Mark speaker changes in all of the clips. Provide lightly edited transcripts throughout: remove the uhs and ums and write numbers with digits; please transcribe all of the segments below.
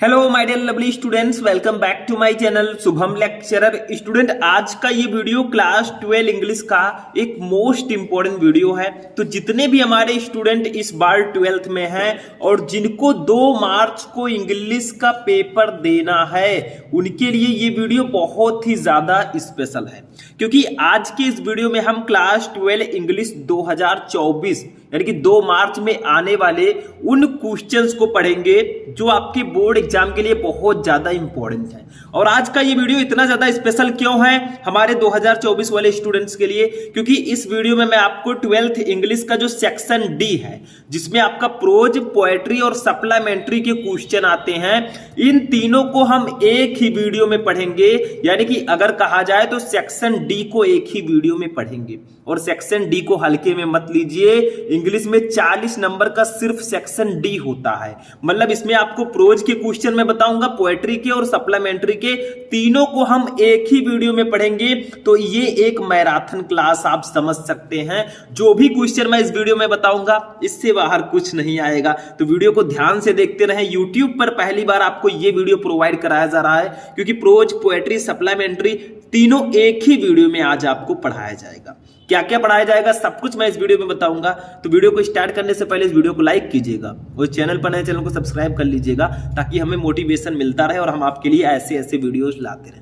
Speaker 1: Hello my dear lovely students, welcome back to my channel Shubham lecturer. Student, आज का ये video class 12 English का एक मोस्ट इंपॉर्टेंट वीडियो है। तो जितने भी हमारे स्टूडेंट इस बार 12th में हैं और जिनको 2 मार्च को इंग्लिश का पेपर देना है, उनके लिए ये वीडियो बहुत ही ज्यादा स्पेशल है, क्योंकि आज के इस वीडियो में हम क्लास 12 इंग्लिश 2024 यानी कि 2 मार्च में आने वाले उन क्वेश्चंस को पढ़ेंगे जो आपके बोर्ड एग्जाम के लिए बहुत ज्यादा इंपॉर्टेंट है। और आज का ये वीडियो इतना ज्यादा स्पेशल क्यों है हमारे 2024 वाले स्टूडेंट्स के लिए, क्योंकि इस वीडियो में मैं आपको 12th इंग्लिश का जो सेक्शन डी है, जिसमें आपका प्रोज, पोएट्री और सप्लीमेंट्री के क्वेश्चन आते हैं, इन तीनों को हम एक ही वीडियो में पढ़ेंगे। यानी कि अगर कहा जाए तो सेक्शन डी को एक ही वीडियो में पढ़ेंगे। और सेक्शन डी को हल्के में मत लीजिए, इंग्लिश में 40 नंबर का सिर्फ सेक्शन डी होता है। मतलब इसमें आपको प्रोज के क्वेश्चन मैं बताऊंगा, पोएट्री के और सप्लीमेंट्री के, तीनों को हम एक ही वीडियो में पढ़ेंगे। तो ये एक मैराथन क्लास आप समझ सकते हैं। जो भी क्वेश्चन मैं इस वीडियो में बताऊंगा, इससे बाहर कुछ नहीं आएगा। तो वीडियो को ध्यान से देखते रहें। यूट्यूब पर पहली बार आपको ये वीडियो प्रोवाइड कराया जा रहा है, क्योंकि प्रोज, पोएट्री, सप्लीमेंट्री तीनों एक ही वीडियो में आज आपको पढ़ाया जाएगा। क्या क्या पढ़ाया जाएगा सब कुछ मैं इस वीडियो में बताऊंगा। तो वीडियो को स्टार्ट करने से पहले इस वीडियो को लाइक कीजिएगा और चैनल पर नए, चैनल को सब्सक्राइब कर लीजिएगा, ताकि हमें मोटिवेशन मिलता रहे और हम आपके लिए ऐसे ऐसे वीडियोस लाते रहें।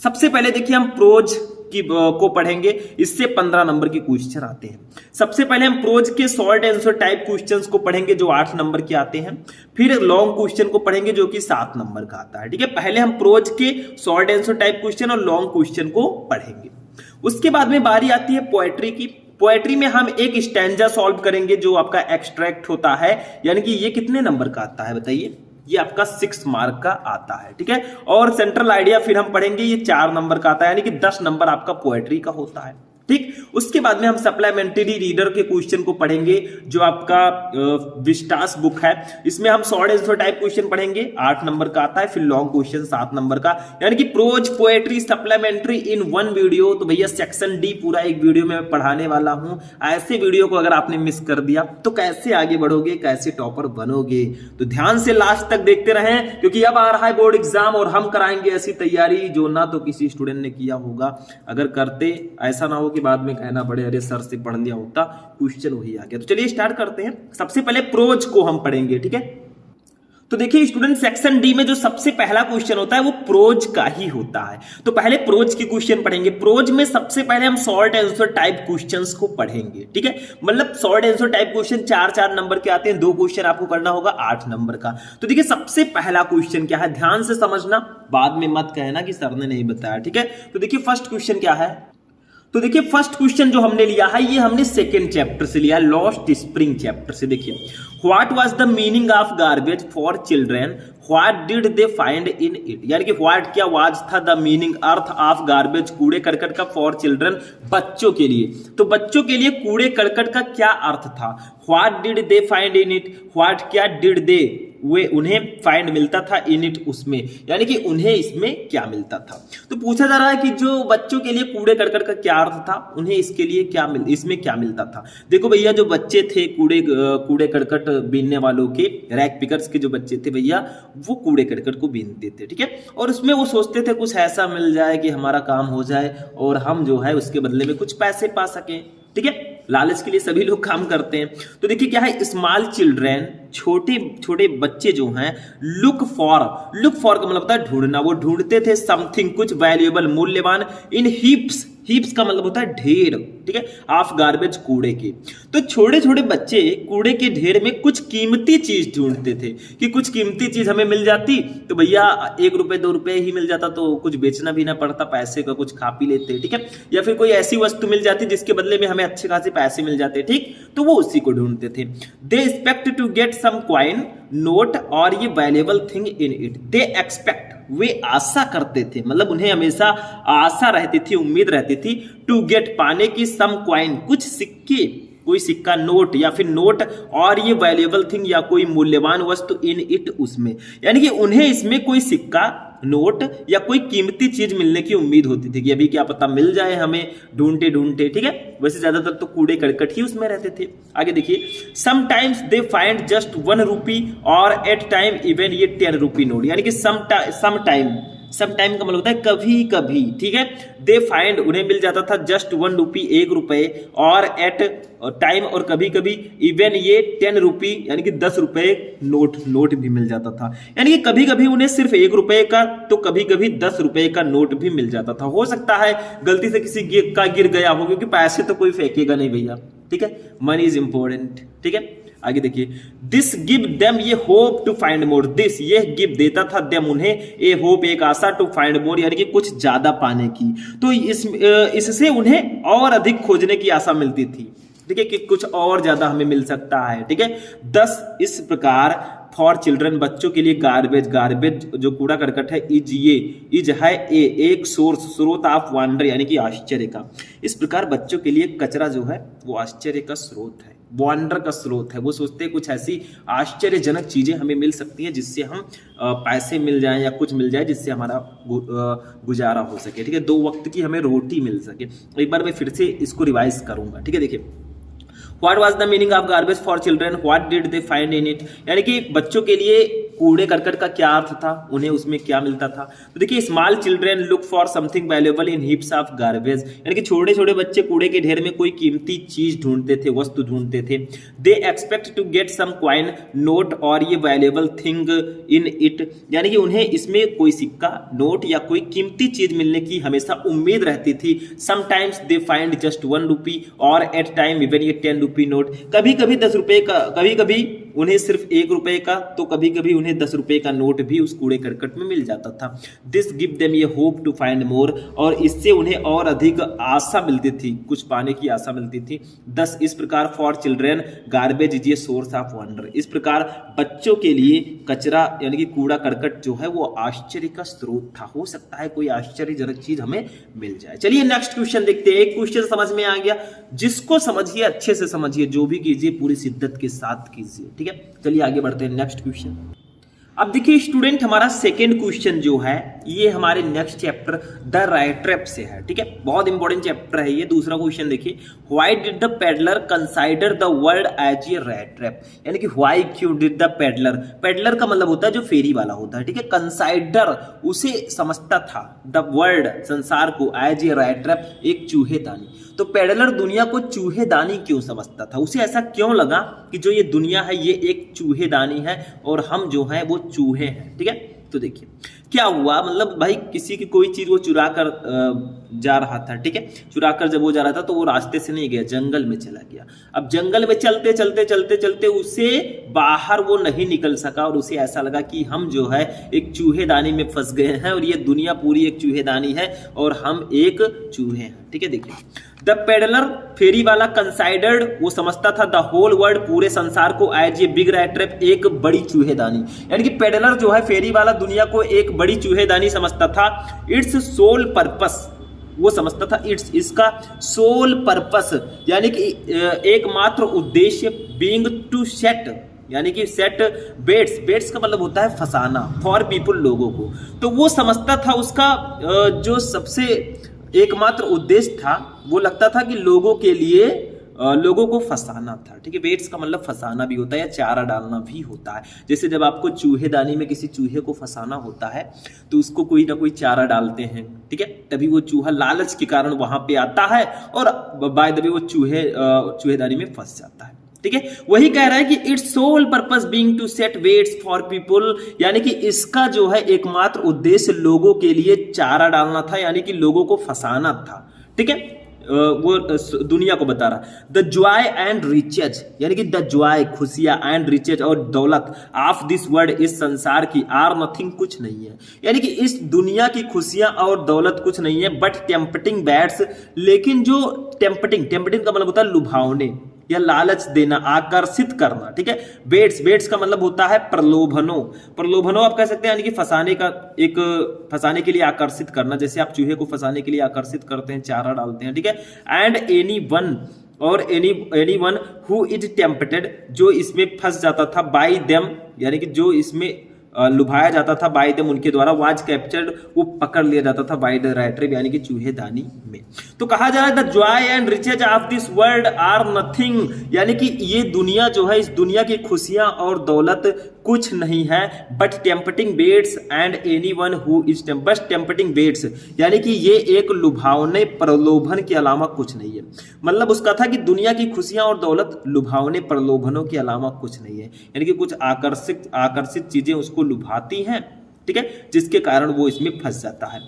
Speaker 1: सबसे पहले देखिए, हम प्रोज को पढ़ेंगे। इससे 15 नंबर के क्वेश्चन आते हैं। सबसे पहले हम प्रोज के शॉर्ट आंसर टाइप क्वेश्चंस को पढ़ेंगे, जो 8 नंबर के आते हैं। फिर लॉन्ग क्वेश्चन को पढ़ेंगे, जो कि 7 नंबर का आता है। ठीक है, पहले हम प्रोज के शॉर्ट आंसर टाइप क्वेश्चन और लॉन्ग क्वेश्चन को पढ़ेंगे। उसके बाद में बारी आती है पोएट्री की। पोएट्री में हम एक स्टैंजा सॉल्व करेंगे, जो आपका एक्सट्रैक्ट होता है। यानी कि ये कितने नंबर का आता है बताइए? ये आपका 6 मार्क का आता है। ठीक है, और सेंट्रल आइडिया फिर हम पढ़ेंगे, ये 4 नंबर का आता है। यानी कि 10 नंबर आपका पोएट्री का होता है। ठीक, उसके बाद में हम सप्लीमेंट्री रीडर के क्वेश्चन को पढ़ेंगे, जो आपका विस्टास बुक है। इसमें हम शॉर्ट आंसर टाइप क्वेश्चन पढ़ेंगे, 8 नंबर का आता है। फिर लॉन्ग क्वेश्चन 7 नंबर का। यानी कि prose, poetry, supplementary in one video. तो भैया सेक्शन डी पूरा एक वीडियो में पढ़ाने वाला हूं। ऐसे वीडियो को अगर आपने मिस कर दिया तो कैसे आगे बढ़ोगे, कैसे टॉपर बनोगे? तो ध्यान से लास्ट तक देखते रहें, क्योंकि अब आ रहा है बोर्ड एग्जाम और हम कराएंगे ऐसी तैयारी जो ना तो किसी स्टूडेंट ने किया होगा। अगर करते, ऐसा ना हो कि बाद में कहना पड़े अरे सर से पढ़ लिया होता, क्वेश्चन वही आ गया। तो चलिए स्टार्ट करते हैं। सबसे पहले प्रोज को हम पढ़ेंगे। ठीक है, तो देखिए स्टूडेंट, सेक्शन डी में जो सबसे पहला क्वेश्चन होता है वो प्रोज का ही होता है। तो पहले प्रोज के क्वेश्चन पढ़ेंगे। प्रोज में सबसे पहले हम शॉर्ट आंसर टाइप क्वेश्चंस को पढ़ेंगे। ठीक है, मतलब short answer type question 4-4 number के आते हैं। 2 क्वेश्चन आपको करना होगा 8 नंबर का। तो देखिए सबसे पहला क्वेश्चन क्या है, ध्यान से समझना, बाद में मत कहना कि सर ने नहीं बताया। ठीक है, तो देखिए फर्स्ट क्वेश्चन क्या है। तो देखिए फर्स्ट क्वेश्चन जो हमने लिया है, ये हमने सेकेंड चैप्टर से लिया है, लॉस्ट स्प्रिंग चैप्टर से। देखिए, what was the meaning of garbage for children, what did they find in it. यानी कि व्हाट क्या वाज था the meaning, earth of garbage, कूड़े करकट का, फॉर चिल्ड्रन, बच्चों के लिए। तो बच्चों के लिए कूड़े करकट का क्या अर्थ था? What did they find in it, what क्या डिड दे, वे उन्हें फाइंड मिलता था, इन इट उसमें, यानी कि उन्हें इसमें क्या मिलता था। तो पूछा जा रहा है कि जो बच्चों के लिए कूड़े करकट का क्या अर्थ था, उन्हें इसके लिए क्या इसमें क्या मिलता था। देखो भैया, जो बच्चे थे कूड़े करकट बीनने वालों के, रैक पिकर्स के जो बच्चे थे भैया, वो कूड़े करकट को बीनते थे। ठीक है, और उसमें वो सोचते थे कुछ ऐसा मिल जाए कि हमारा काम हो जाए और हम जो है उसके बदले में कुछ पैसे पा सकें। ठीक है, लालच के लिए सभी लोग काम करते हैं। तो देखिए क्या है, स्मॉल चिल्ड्रेन, छोटे छोटे बच्चे जो हैं, लुक फॉर का मतलब होता है ढूंढना। वो ढूंढते थे समथिंग, कुछ वैल्यूएबल, मूल्यवान, इन हीप्स का मतलब होता है ढेर। ठीक है, ऑफ गार्बेज, कूड़े के। तो छोटे छोटे बच्चे कूड़े के ढेर में कुछ कीमती चीज ढूंढते थे कि कुछ कीमती चीज हमें मिल जाती तो भैया 1 रुपए 2 रुपए ही मिल जाता, तो कुछ बेचना भी ना पड़ता, पैसे का कुछ खा पी लेते। ठीक है, या फिर कोई ऐसी वस्तु मिल जाती जिसके बदले में हमें अच्छे खासे पैसे मिल जाते। ठीक, तो वो उसी को ढूंढते थे। They expect to get some coin, note और ये valuable thing in it. They expect, वे आशा करते थे, मतलब उन्हें हमेशा आशा रहती थी, उम्मीद रहती थी, टू गेट, पाने की, सम कॉइन, कुछ सिक्के, कोई सिक्का, नोट या फिर नोट, और ये वैल्यूएबल थिंग या कोई मूल्यवान वस्तु, इन इट उसमें, यानी कि उन्हें इसमें कोई सिक्का नोट या कोई कीमती चीज मिलने की उम्मीद होती थी कि अभी क्या पता मिल जाए हमें ढूंढते ढूंढते, ठीक है। वैसे ज्यादातर तो कूड़े करकट ही उसमें रहते थे। आगे देखिए, समटाइम्स दे फाइंड जस्ट 1 रुपी और एट टाइम इवन ये 10 रुपी नोट, यानी कि सम टाइम का मतलब होता है कभी कभी, ठीक है। दे फाइंड उन्हें मिल जाता था जस्ट 1 रुपी 1 रुपए, और एट टाइम और कभी कभी इवन ये 10 रुपी यानी कि 10 रुपए नोट भी मिल जाता था। यानी कि कभी कभी उन्हें सिर्फ 1 रुपए का तो कभी कभी 10 रुपए का नोट भी मिल जाता था। हो सकता है गलती से किसी का गिर गया हो, क्योंकि पैसे तो कोई फेंकेगा नहीं भैया, ठीक है। मनी इज इंपॉर्टेंट, ठीक है। आगे देखिए, दिस गिव देम ये hope to find more, this ये गिव देता था देम उन्हें ए होप एक आशा टू फाइंड मोर, यानी कि कुछ ज्यादा पाने की। तो इससे उन्हें और अधिक खोजने की आशा मिलती थी, ठीक है, कि कुछ और ज्यादा हमें मिल सकता है, ठीक है। 10 इस प्रकार फॉर चिल्ड्रन बच्चों के लिए गार्बेज जो कूड़ा करकट है, इज है एक स्रोत ऑफ वंडर यानी कि आश्चर्य का। इस प्रकार बच्चों के लिए कचरा जो है वो आश्चर्य का स्रोत है, वंडर का स्रोत है। वो सोचते हैं कुछ ऐसी आश्चर्यजनक चीजें हमें मिल सकती हैं जिससे हम पैसे मिल जाएं या कुछ मिल जाए जिससे हमारा गुजारा हो सके, ठीक है। 2 वक्त की हमें रोटी मिल सके। एक बार मैं फिर से इसको रिवाइज करूंगा, ठीक है। देखिए, What was the meaning of garbage for children? What did they find in it? यानी कि बच्चों के लिए कूड़े करकट का क्या अर्थ था, उन्हें उसमें क्या मिलता था। तो देखिए, small children look for something valuable in heaps of garbage, यानी कि छोटे छोटे बच्चे कूड़े के ढेर में कोई कीमती चीज ढूंढते थे, वस्तु ढूंढते थे। They expect to get some coin note और ये वैल्यूएबल थिंग इन इट, यानी कि उन्हें इसमें कोई सिक्का, नोट या कोई कीमती चीज मिलने की हमेशा उम्मीद रहती थी। समटाइम्स दे फाइंड जस्ट 1 रुपी और एट टाइम इवन ये 10 रुपी नोट, कभी कभी 10 रुपए का, कभी कभी उन्हें सिर्फ 1 रुपए का तो कभी कभी उन्हें 10 रुपए का नोट भी उस कूड़े करकट में मिल जाता था। दिस गिव देम ये होप टू फाइंड मोर, और इससे उन्हें और अधिक आशा मिलती थी, कुछ पाने की आशा मिलती थी। 10 इस प्रकार for children garbage is a source of wonder, इस प्रकार बच्चों के लिए कचरा यानी कि कूड़ा करकट जो है वो आश्चर्य का स्रोत था। हो सकता है कोई आश्चर्यजनक चीज हमें मिल जाए। चलिए नेक्स्ट क्वेश्चन देखते हैं। एक क्वेश्चन समझ में आ गया, जिसको समझिए अच्छे से समझिए, जो भी कीजिए पूरी शिद्दत के साथ कीजिए, ठीक है। चलिए आगे बढ़ते हैं नेक्स्ट क्वेश्चन। अब देखिए स्टूडेंट, हमारा सेकेंड क्वेश्चन जो है ये हमारे next chapter the rat trap से है, ठीक है। बहुत इंपॉर्टेंट चैप्टर है ये। दूसरा क्वेश्चन देखिए, why did the pedlar consider the world as a rat trap, यानी कि व्हाई क्यों डिड द पेडलर, पेडलर का मतलब होता है जो फेरी वाला होता है, ठीक है। कंसाइडर उसे समझता था द वर्ल्ड संसार को एज ए रैट ट्रैप एक चूहेदानी। तो पेडलर दुनिया को चूहेदानी क्यों समझता था, उसे ऐसा क्यों लगा कि जो ये दुनिया है ये एक चूहेदानी है और हम जो है वो चूहे हैं, ठीक है। तो देखिए क्या हुआ, मतलब भाई किसी की कोई चीज वो चुरा कर जा रहा था, ठीक है। चुरा कर जब वो जा रहा था तो वो रास्ते से नहीं गया, जंगल में चला गया। अब जंगल में चलते चलते चलते चलते उसे बाहर वो नहीं निकल सका और उसे ऐसा लगा कि हम जो है एक चूहेदानी में फंस गए हैं और ये दुनिया पूरी एक चूहेदानी है और हम एक चूहे हैं, ठीक है। देखिए, द पेडलर फेरी वाला कंसाइडर्ड वो समझता था द होल वर्ल्ड पूरे संसार को as a big rat trap एक बड़ी चूहेदानी, यानी कि पेडलर जो है फेरी वाला दुनिया को एक बड़ी चूहेदानी समझता था। इट्स सोल पर्पस वो समझता था, इसका सोल पर्पस यानी कि एकमात्र उद्देश्य बीइंग टू सेट, यानी कि सेट बेट्स का मतलब होता है फंसाना, फॉर पीपुल लोगों को। तो वो समझता था उसका जो सबसे एकमात्र उद्देश्य था वो लगता था कि लोगों के लिए लोगों को फंसाना था, ठीक है। बेट्स का मतलब फंसाना भी होता है या चारा डालना भी होता है। जैसे जब आपको चूहेदानी में किसी चूहे को फंसाना होता है तो उसको कोई ना कोई चारा डालते हैं, ठीक है। तभी वो चूहा लालच के कारण वहां पे आता है और बाय द वे वो चूहेदानी में फंस जाता है, ठीक है। वही कह रहा है कि its sole purpose being to set baits for people, यानी कि इसका जो है एकमात्र उद्देश्य लोगों के लिए चारा डालना था, यानी कि लोगों को फंसाना था, ठीक है। वो दुनिया को बता रहा। द जॉय एंड रिचेज, यानी कि द जॉय खुशियां एंड रिचेज और दौलत ऑफ दिस वर्ल्ड इस संसार की आर नथिंग कुछ नहीं है, यानी कि इस दुनिया की खुशियां और दौलत कुछ नहीं है बट टेम्पटिंग बैट्स, लेकिन जो टेम्पटिंग का मतलब होता है लुभावने या लालच देना, आकर्षित करना, ठीक है। बेट्स का मतलब होता है प्रलोभनो आप कह सकते हैं, यानी कि फंसाने के लिए आकर्षित करना। जैसे आप चूहे को फंसाने के लिए आकर्षित करते हैं, चारा डालते हैं, ठीक है। And any one who is tempted, जो इसमें फंस जाता था, बाई देम, यानी कि जो इसमें लुभाया जाता था बाय देम उनके द्वारा, वाज कैप्चर्ड वो पकड़ लिया जाता था बाय द रैट ट्रैप यानी कि चूहेदानी में। तो कहा जा रहा है the joy and riches of this world are nothing, यानी कि ये दुनिया जो है, इस दुनिया की खुशियां और दौलत कुछ नहीं है, but tempting baits and anyone who is bus tempting baits, यानी कि ये एक लुभावने प्रलोभन के अलावा कुछ नहीं है। मतलब उसका था कि दुनिया की खुशियां और दौलत लुभावने प्रलोभनों के अलावा कुछ नहीं है, यानी कि कुछ आकर्षित चीजें उसको लुभाती हैं, ठीक है, जिसके कारण वो इसमें फंस जाता है।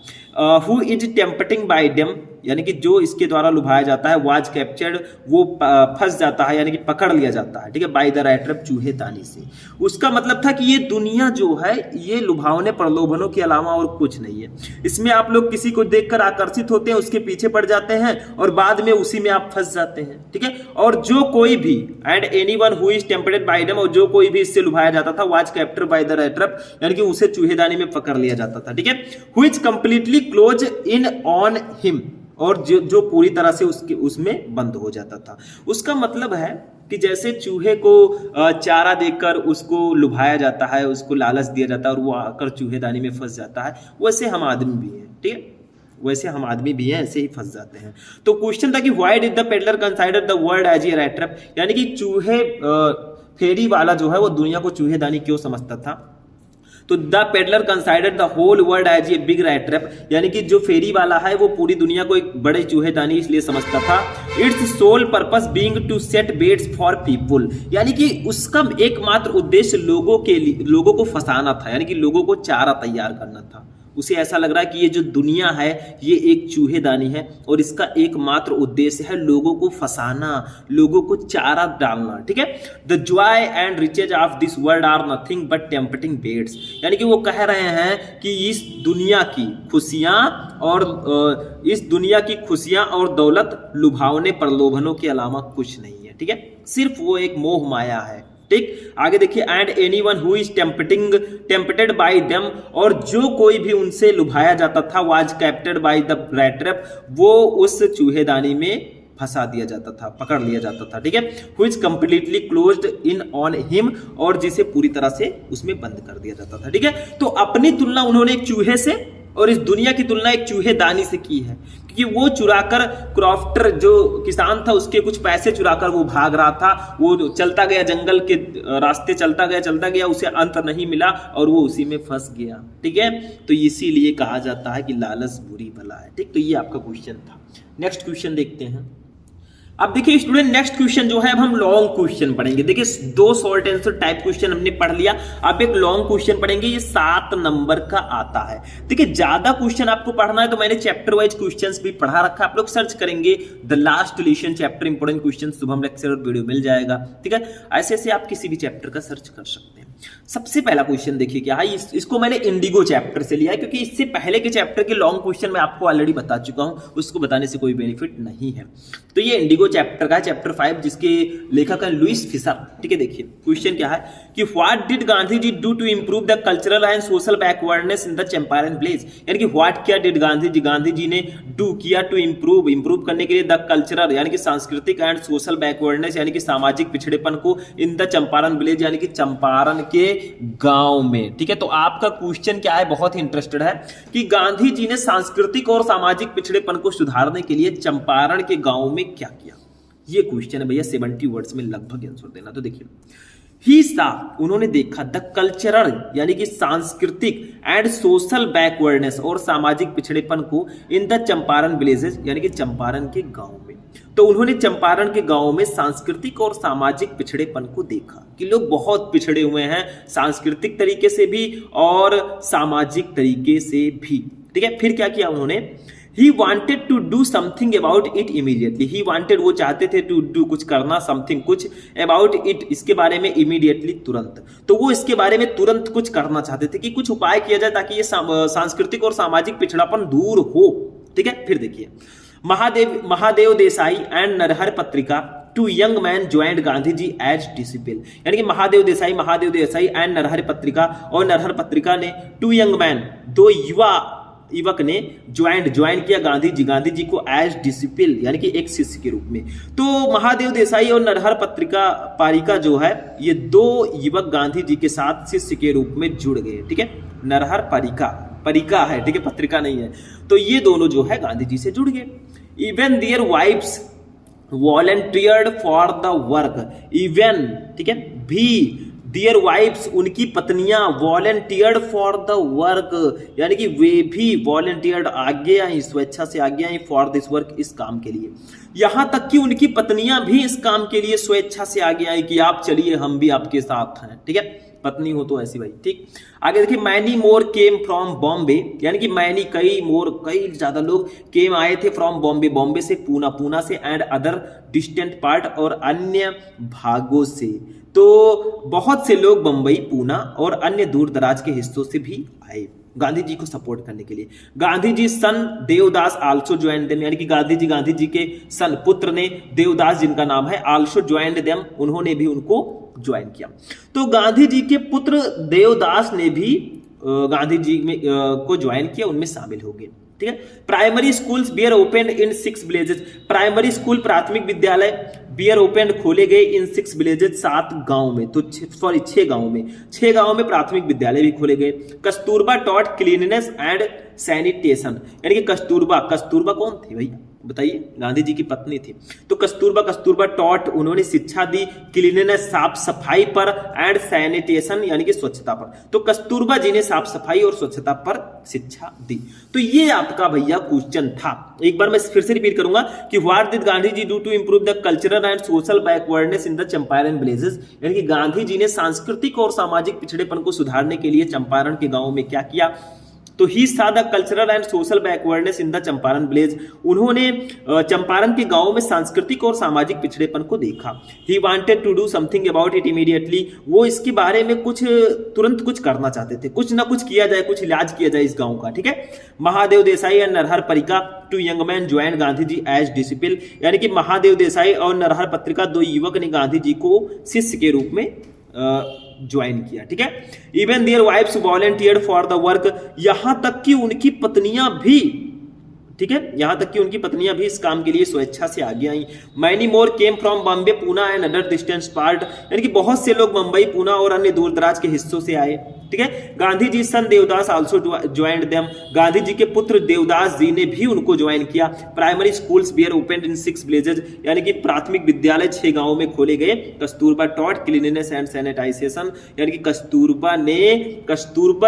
Speaker 1: Who is tempting bye them, यानी कि जो इसके द्वारा लुभाया जाता है, वाज कैप्चर्ड वो फंस जाता है यानी कि पकड़ लिया जाता है, ठीक है, बाय द रैट ट्रैप चूहेदानी से। उसका मतलब था कि ये दुनिया जो है ये लुभावने प्रलोभनों के अलावा और कुछ नहीं है। इसमें आप लोग किसी को देखकर आकर्षित होते हैं, उसके पीछे पड़ जाते हैं और बाद में उसी में आप फंस जाते हैं, ठीक है। और जो कोई भी and anyone who is tempted bye them, और जो कोई भी इससे लुभाया जाता था, was captured by the rat trap यानी कि उसे चूहेदानी में पकड़ लिया जाता था, ठीक है। Who is completely close in on him, और जो पूरी तरह से उसमें बंद हो जाता था। उसका मतलब है कि जैसे चूहे को चारा देकर उसको लुभाया जाता है, उसको लालच दिया जाता है और वो आकर चूहेदानी में फंस जाता है, वैसे हम आदमी भी हैं, ठीक है, वैसे हम आदमी भी हैं, ऐसे ही फंस जाते हैं। तो क्वेश्चन था कि why did the pedlar consider the world as a rat trap, यानी कि चूहे फेरी वाला जो है वो दुनिया को चूहेदानी क्यों समझता था। तो the pedlar considered the whole world as a big rat trap, यानी कि जो फेरी वाला है वो पूरी दुनिया को एक बड़े चूहेदानी इसलिए समझता था। Its sole purpose being to set baits for people, यानी कि उसका एकमात्र उद्देश्य लोगों को फंसाना था, यानी कि लोगों को चारा तैयार करना था। उसे ऐसा लग रहा है कि ये जो दुनिया है ये एक चूहेदानी है और इसका एकमात्र उद्देश्य है लोगों को फंसाना, लोगों को चारा डालना, ठीक है। The joy and riches of this world are nothing but tempting baits, यानी कि वो कह रहे हैं कि इस दुनिया की खुशियां और दौलत लुभावने प्रलोभनों के अलावा कुछ नहीं है, ठीक है, सिर्फ वो एक मोह माया है, ठीक। आगे देखिए, and anyone who is tempted bye them, और जो कोई भी उनसे लुभाया जाता था, was captured by the rat trap, वो उस चूहेदानी में फंसा दिया जाता था, पकड़ लिया जाता था, ठीक है। Who is completely closed in on him, और जिसे पूरी तरह से उसमें बंद कर दिया जाता था, ठीक है। तो अपनी तुलना उन्होंने एक चूहे से और इस दुनिया की तुलना एक चूहेदानी से की है, क्योंकि वो चुराकर क्रॉफ्टर जो किसान था उसके कुछ पैसे चुराकर वो भाग रहा था, वो चलता गया जंगल के रास्ते, चलता गया, उसे अंत नहीं मिला और वो उसी में फंस गया, ठीक है। तो इसीलिए कहा जाता है कि लालच बुरी बला है, ठीक। तो ये आपका क्वेश्चन था। नेक्स्ट क्वेश्चन देखते हैं। अब देखिए स्टूडेंट, नेक्स्ट क्वेश्चन जो है अब हम लॉन्ग क्वेश्चन पढ़ेंगे। देखिए 2 शॉर्ट आंसर टाइप क्वेश्चन हमने पढ़ लिया, अब एक लॉन्ग क्वेश्चन पढ़ेंगे, ये 7 नंबर का आता है। देखिए ज्यादा क्वेश्चन आपको पढ़ना है तो मैंने चैप्टर वाइज क्वेश्चंस भी पढ़ा रखा है, आप लोग सर्च करेंगे the last lesson chapter important question Shubham lecturer video मिल जाएगा, ठीक है। ऐसे आप किसी भी चैप्टर का सर्च कर सकते हैं। सबसे पहला क्वेश्चन देखिए क्या है, इसको मैंने इंडिगो चैप्टर से लिया है, क्योंकि इससे पहले के चैप्टर के लॉन्ग क्वेश्चन मैं आपको ऑलरेडी बता चुका हूं, उसको बताने से कोई बेनिफिट नहीं है। तो ये इंडिगो चैप्टर का है, चैप्टर 5, जिसके लेखक है लुइस फिशर, ठीक है। देखिए क्वेश्चन क्या है कि what did Gandhi ji do to improve the cultural and social backwardness in the Champaran village, यानी कि व्हाट क्या डिड गांधी जी ने डू किया टू इंप्रूव करने के लिए द कल्चरल यानी कि सांस्कृतिक एंड सोशल बैकवर्डनेस यानी कि सामाजिक पिछड़ेपन को इन द चंपारण विलेज यानी कि चंपारण के गांव में, ठीक है। तो आपका क्वेश्चन क्या है, बहुत ही इंटरेस्टेड है कि गांधी जी ने सांस्कृतिक और सामाजिक पिछड़ेपन को सुधारने के लिए चंपारण के गांव में क्या किया, ये क्वेश्चन है भैया। 70 वर्ड्स में लगभग आंसर देना। तो देखिए ही सा, उन्होंने देखा द कल्चरल यानी कि सांस्कृतिक एंड सोशल बैकवर्डनेस और सामाजिक पिछड़ेपन को इन द चंपारण विलेजेस यानी कि चंपारण के गांव में। तो उन्होंने चंपारण के गांव में सांस्कृतिक और सामाजिक पिछड़ेपन को देखा कि लोग बहुत पिछड़े हुए हैं, सांस्कृतिक तरीके से भी और सामाजिक तरीके से भी, ठीक है। फिर क्या किया उन्होंने, He wanted to do something about it immediately. He wanted, वो चाहते थे to do, कुछ करना, something, कुछ about it, इसके बारे में immediately, तुरंत। तो वो इसके बारे में तुरंत कुछ करना चाहते थे कि कुछ उपाय किया जाए ताकि ये सांस्कृतिक और सामाजिक पिछड़ापन दूर हो, ठीक है। फिर देखिए महादेव देसाई एंड नरहर पत्रिका two young man joined Gandhi ji as disciple, यानी कि महादेव देसाई एंड नरहर पत्रिका, और नरहर पत्रिका ने टू यंग मैन, 2 युवा युवक ने ज्वाइन किया गांधी जी को एज डिसिपल यानी कि एक शिष्य के रूप में। तो महादेव देसाई और नरहर पारिका जो है ये दो युवक गांधी जी के साथ शिष्य के रूप में जुड़ गए, ठीक है। नरहर परिका है, ठीक है, पत्रिका नहीं है। तो ये दोनों जो है गांधी जी से जुड़ गए। Even their wives volunteered for the work, even, ठीक है, भी देयर वाइफ्स उनकी पत्नियां वॉलंटियर्ड फॉर द वर्क यानी कि वे भी वॉलंटियर्ड आगे आई, स्वेच्छा से आगे आई फॉर दिस वर्क, इस काम के लिए। यहां तक कि उनकी पत्नियां भी इस काम के लिए स्वेच्छा से आगे आई कि आप चलिए हम भी आपके साथ हैं, ठीक है, पत्नी हो तो ऐसी भाई, ठीक। आगे देखिए many more came from Bombay यानी कि मैनी कई ज्यादा लोग केम आए थे फ्रॉम बॉम्बे से, पूना से एंड अदर डिस्टेंट पार्ट और अन्य भागों से। तो बहुत से लोग बंबई, पूना और अन्य दूर दराज के हिस्सों से भी आए गांधी जी को सपोर्ट करने के लिए। Gandhi ji son Devdas also joined them यानी कि गांधी जी के सन पुत्र ने देवदास जिनका नाम है आल्सो ज्वाइंड देम, उन्होंने भी उनको ज्वाइन किया। तो गांधी जी के पुत्र देवदास ने भी गांधी जी में को ज्वाइन किया, उनमें शामिल हो गए, ठीक है। Primary schools were open in 6 villages, primary school प्राथमिक विद्यालय बियर ओपन खोले गए इन 6 विलेजेस 7 गांव में, तो 6 गांव में प्राथमिक विद्यालय भी खोले गए। Kasturba taught cleanliness and sanitation यानी कि कस्तूरबा कौन थी भैया बताइए, गांधी जी की पत्नी थी। तो कस्तूरबा टॉट उन्होंने शिक्षा दी क्लीननेस साफ सफाई पर एंड सैनिटेशन यानी कि स्वच्छता पर। तो कस्तूरबा जी ने साफ सफाई और स्वच्छता पर शिक्षा दी। तो ये आपका भैया क्वेश्चन था। एक बार मैं फिर से रिपीट करूंगा कि what did Gandhi ji do to improve the cultural and social backwardness in the Champaran villages यानी कि गांधी जी ने सांस्कृतिक और सामाजिक पिछड़ेपन को सुधारने के लिए चंपारण के गांवों में क्या किया। तो ही सा the cultural and social backwardness in the Champaran village, उन्होंने चंपारण के गांवों में सांस्कृतिक और सामाजिक पिछड़ेपन को देखा। He wanted to do something about it immediately, वो इसके बारे में तुरंत कुछ करना चाहते थे, कुछ ना कुछ किया जाए, कुछ इलाज किया जाए इस गांव का, ठीक है। Mahadev Desai and Narhari Parikh two young man join Gandhi ji as disciple यानी कि महादेव देसाई और नरहर पत्रिका दो युवक ने गांधी जी को शिष्य के रूप में ज्वाइन किया, ठीक है। Even their wives volunteered for the work, यहां तक कि उनकी पत्नियां भी, ठीक है, यहां तक कि उनकी पत्नियां भी इस काम के लिए स्वेच्छा से आगे आई। Many more came from Bombay, Poona and other distance part यानी कि बहुत से लोग मुंबई, पूना और अन्य दूर दराज के हिस्सों से आए, ठीक है। Gandhi ji son Devdas also joined them, Gandhi ji के पुत्र देवदास जी ने भी उनको ज्वाइन किया। Primary schools were open in 6 villages यानी कि प्राथमिक विद्यालय 6 गांवों में खोले गए। Kasturba taught cleanliness and sanitisation यानी कि कस्तूरबा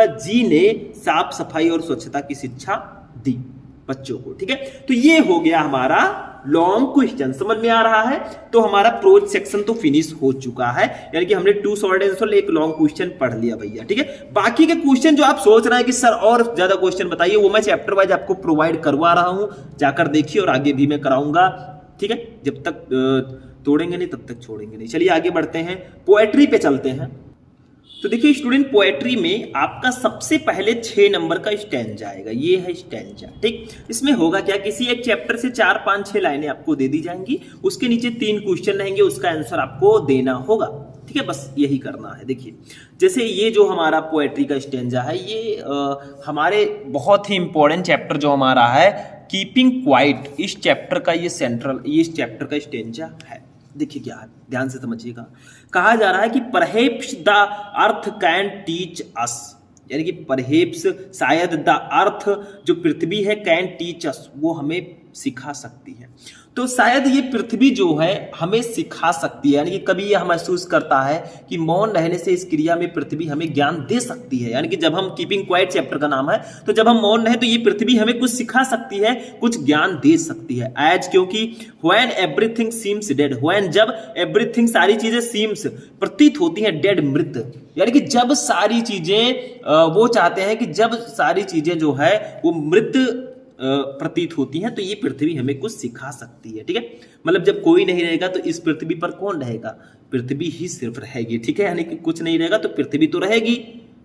Speaker 1: जी ने साफ सफाई और स्वच्छता की शिक्षा दी बच्चों को, ठीक है। तो ये हो गया हमारा लॉन्ग क्वेश्चन, समझ में आ रहा है। तो हमारा प्रोज सेक्शन तो फिनिश हो चुका है यानी कि हमने 2 शॉर्ट आंसर एक लॉन्ग क्वेश्चन पढ़ लिया भैया, ठीक है। बाकी के क्वेश्चन जो आप सोच रहे हैं कि सर और ज्यादा क्वेश्चन बताइए, वो मैं चैप्टर वाइज आपको प्रोवाइड करवा रहा हूं, जाकर देखिए और आगे भी मैं कराऊंगा, ठीक है। जब तक तोड़ेंगे नहीं तब तक छोड़ेंगे नहीं। चलिए आगे बढ़ते हैं, पोएट्री पे चलते हैं। तो देखिए स्टूडेंट, पोएट्री में आपका सबसे पहले 6 नंबर का स्टैंजा आएगा, ये है स्टैंजा, ठीक। इसमें होगा क्या, किसी एक चैप्टर से 4, 5, 6 लाइनें आपको दे दी जाएंगी, उसके नीचे 3 क्वेश्चन रहेंगे, उसका आंसर आपको देना होगा, ठीक है। बस यही करना है। देखिए जैसे ये जो हमारा पोएट्री का स्टैंजा है, ये हमारे बहुत ही इंपॉर्टेंट चैप्टर जो हमारा है कीपिंग क्वाइट, इस चैप्टर का ये इस चैप्टर का स्टैंजा है। देखिए क्या है, ध्यान से समझिएगा। कहा जा रहा है कि perhaps the earth can teach us यानी कि परहेप्स शायद द अर्थ जो पृथ्वी है कैन टीच अस वो हमें सिखा सकती है। तो शायद ये पृथ्वी जो है हमें सिखा सकती है यानी कि कभी यह महसूस करता है कि मौन रहने से इस क्रिया में पृथ्वी हमें ज्ञान दे सकती है। यानी कि जब हम कीपिंग क्वाइट चैप्टर का नाम है, तो जब हम मौन रहे तो ये पृथ्वी हमें कुछ सिखा सकती है, कुछ ज्ञान दे सकती है। एज क्योंकि when everything seems dead, when जब एवरीथिंग सारी चीजें सीम्स प्रतीत होती हैं डेड मृत, यानी कि जब सारी चीजें वो चाहते हैं कि जब सारी चीजें जो है वो मृत प्रतीत होती हैं, तो ये पृथ्वी हमें कुछ सिखा सकती है, ठीक है। मतलब जब कोई नहीं रहेगा तो इस पृथ्वी पर कौन रहेगा, पृथ्वी ही सिर्फ रहेगी, ठीक है। यानी कि कुछ नहीं रहेगा तो पृथ्वी तो रहेगी,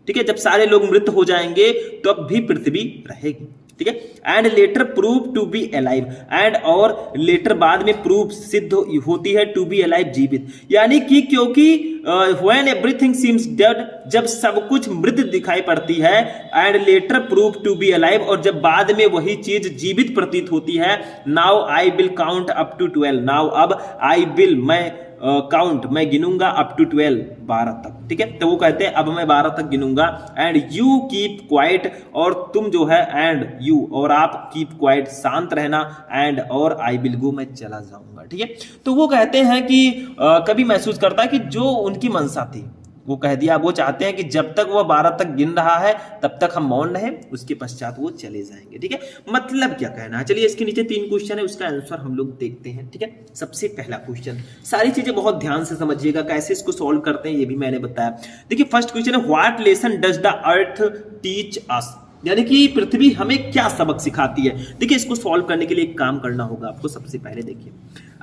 Speaker 1: ठीक है। जब सारे लोग मृत हो जाएंगे तब भी पृथ्वी रहेगी। ठीक है। And later prove to be alive, and और लेटर बाद में प्रूव सिद्ध होती है टू बी अलाइव जीवित, यानी कि क्योंकि व्हेन एवरीथिंग सीम्स डेड, जब सब कुछ मृत दिखाई पड़ती है, and later prove to be alive, और जब बाद में वही चीज जीवित प्रतीत होती है, now I will count up to 12, now अब आई विल मैं काउंट मैं गिनूंगा अप टू 12 12 तक, ठीक है। तो वो कहते हैं अब मैं 12 तक गिनूंगा, एंड यू कीप क्वाइट, और तुम जो है एंड यू और आप कीप क्वाइट शांत रहना, एंड और आई विल गो मैं चला जाऊंगा, ठीक है। तो वो कहते हैं कि कभी महसूस करता है कि जो उनकी मंशा थी वो कह दिया, वो चाहते हैं कि जब तक वो 12 तक गिन रहा है तब तक हम मौन रहे, उसके पश्चात वो चले जाएंगे, ठीक है। मतलब क्या कहना है, चलिए इसके नीचे 3 क्वेश्चन है, उसका आंसर हम लोग देखते हैं, ठीक है। सबसे पहला क्वेश्चन, सारी चीजें बहुत ध्यान से समझिएगा, कैसे इसको सॉल्व करते हैं ये भी मैंने बताया। देखिए फर्स्ट क्वेश्चन है, what lesson does the earth teach अस, यानी कि पृथ्वी हमें क्या सबक सिखाती है। देखिए इसको सॉल्व करने के लिए एक काम करना होगा आपको। सबसे पहले देखिए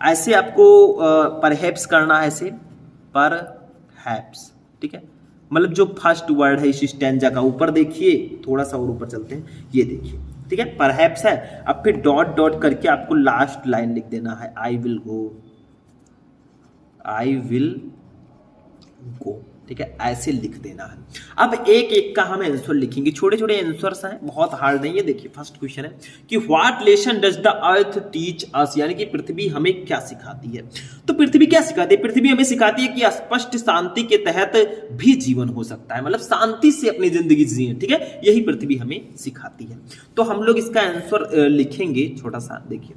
Speaker 1: ऐसे आपको परहैप्स करना है, ऐसे परहैप्स, ठीक है। मतलब जो फर्स्ट वर्ड है इस स्टैंजा का, ऊपर देखिए थोड़ा सा और ऊपर चलते हैं, ये देखिए, ठीक है, परहैप्स है। अब फिर डॉट डॉट करके आपको लास्ट लाइन लिख देना है, I will go, I will go, ठीक है, ऐसे लिख देना है। अब एक एक का हम आंसर लिखेंगे, छोटे छोटे आंसर्स हैं, बहुत हार्ड नहीं है। देखिए फर्स्ट क्वेश्चन है कि what lesson does the earth teach अस, यानी कि पृथ्वी हमें क्या सिखाती है। तो पृथ्वी क्या सिखाती है, पृथ्वी हमें सिखाती है कि स्पष्ट शांति के तहत भी जीवन हो सकता है, मतलब शांति से अपनी जिंदगी जिए, ठीक है, यही पृथ्वी हमें सिखाती है। तो हम लोग इसका आंसर लिखेंगे, छोटा सा देखिए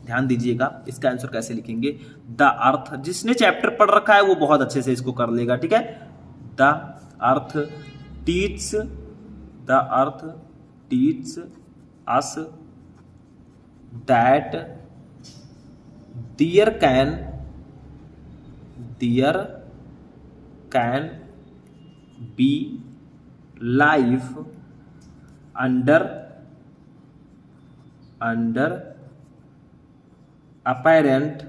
Speaker 1: ध्यान दीजिएगा, इसका आंसर कैसे लिखेंगे। द अर्थ, जिसने चैप्टर पढ़ रखा है वो बहुत अच्छे से इसको कर लेगा, ठीक है। The earth teach, the earth teach us that there can be life under apparent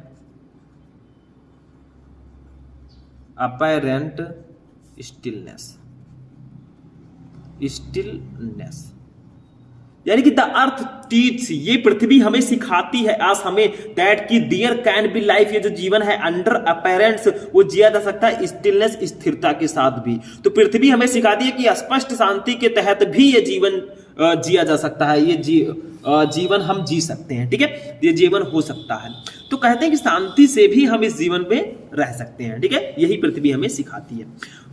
Speaker 1: stillness, यानी कि द अर्थ टीच, ये पृथ्वी हमें सिखाती है, आज हमें दैट की देयर कैन बी लाइफ, ये जो जीवन है अंडर अपैरेंट्स, वो जिया जा सकता है स्टिलनेस, स्थिरता के साथ भी। तो पृथ्वी हमें सिखाती है कि स्पष्ट शांति के तहत भी ये जीवन जिया जा सकता है, ये जीवन हम जी सकते हैं, ठीक है, ये जीवन हो सकता है। तो कहते हैं कि शांति से भी हम इस जीवन में रह सकते हैं, ठीक है, यही पृथ्वी हमें सिखाती है।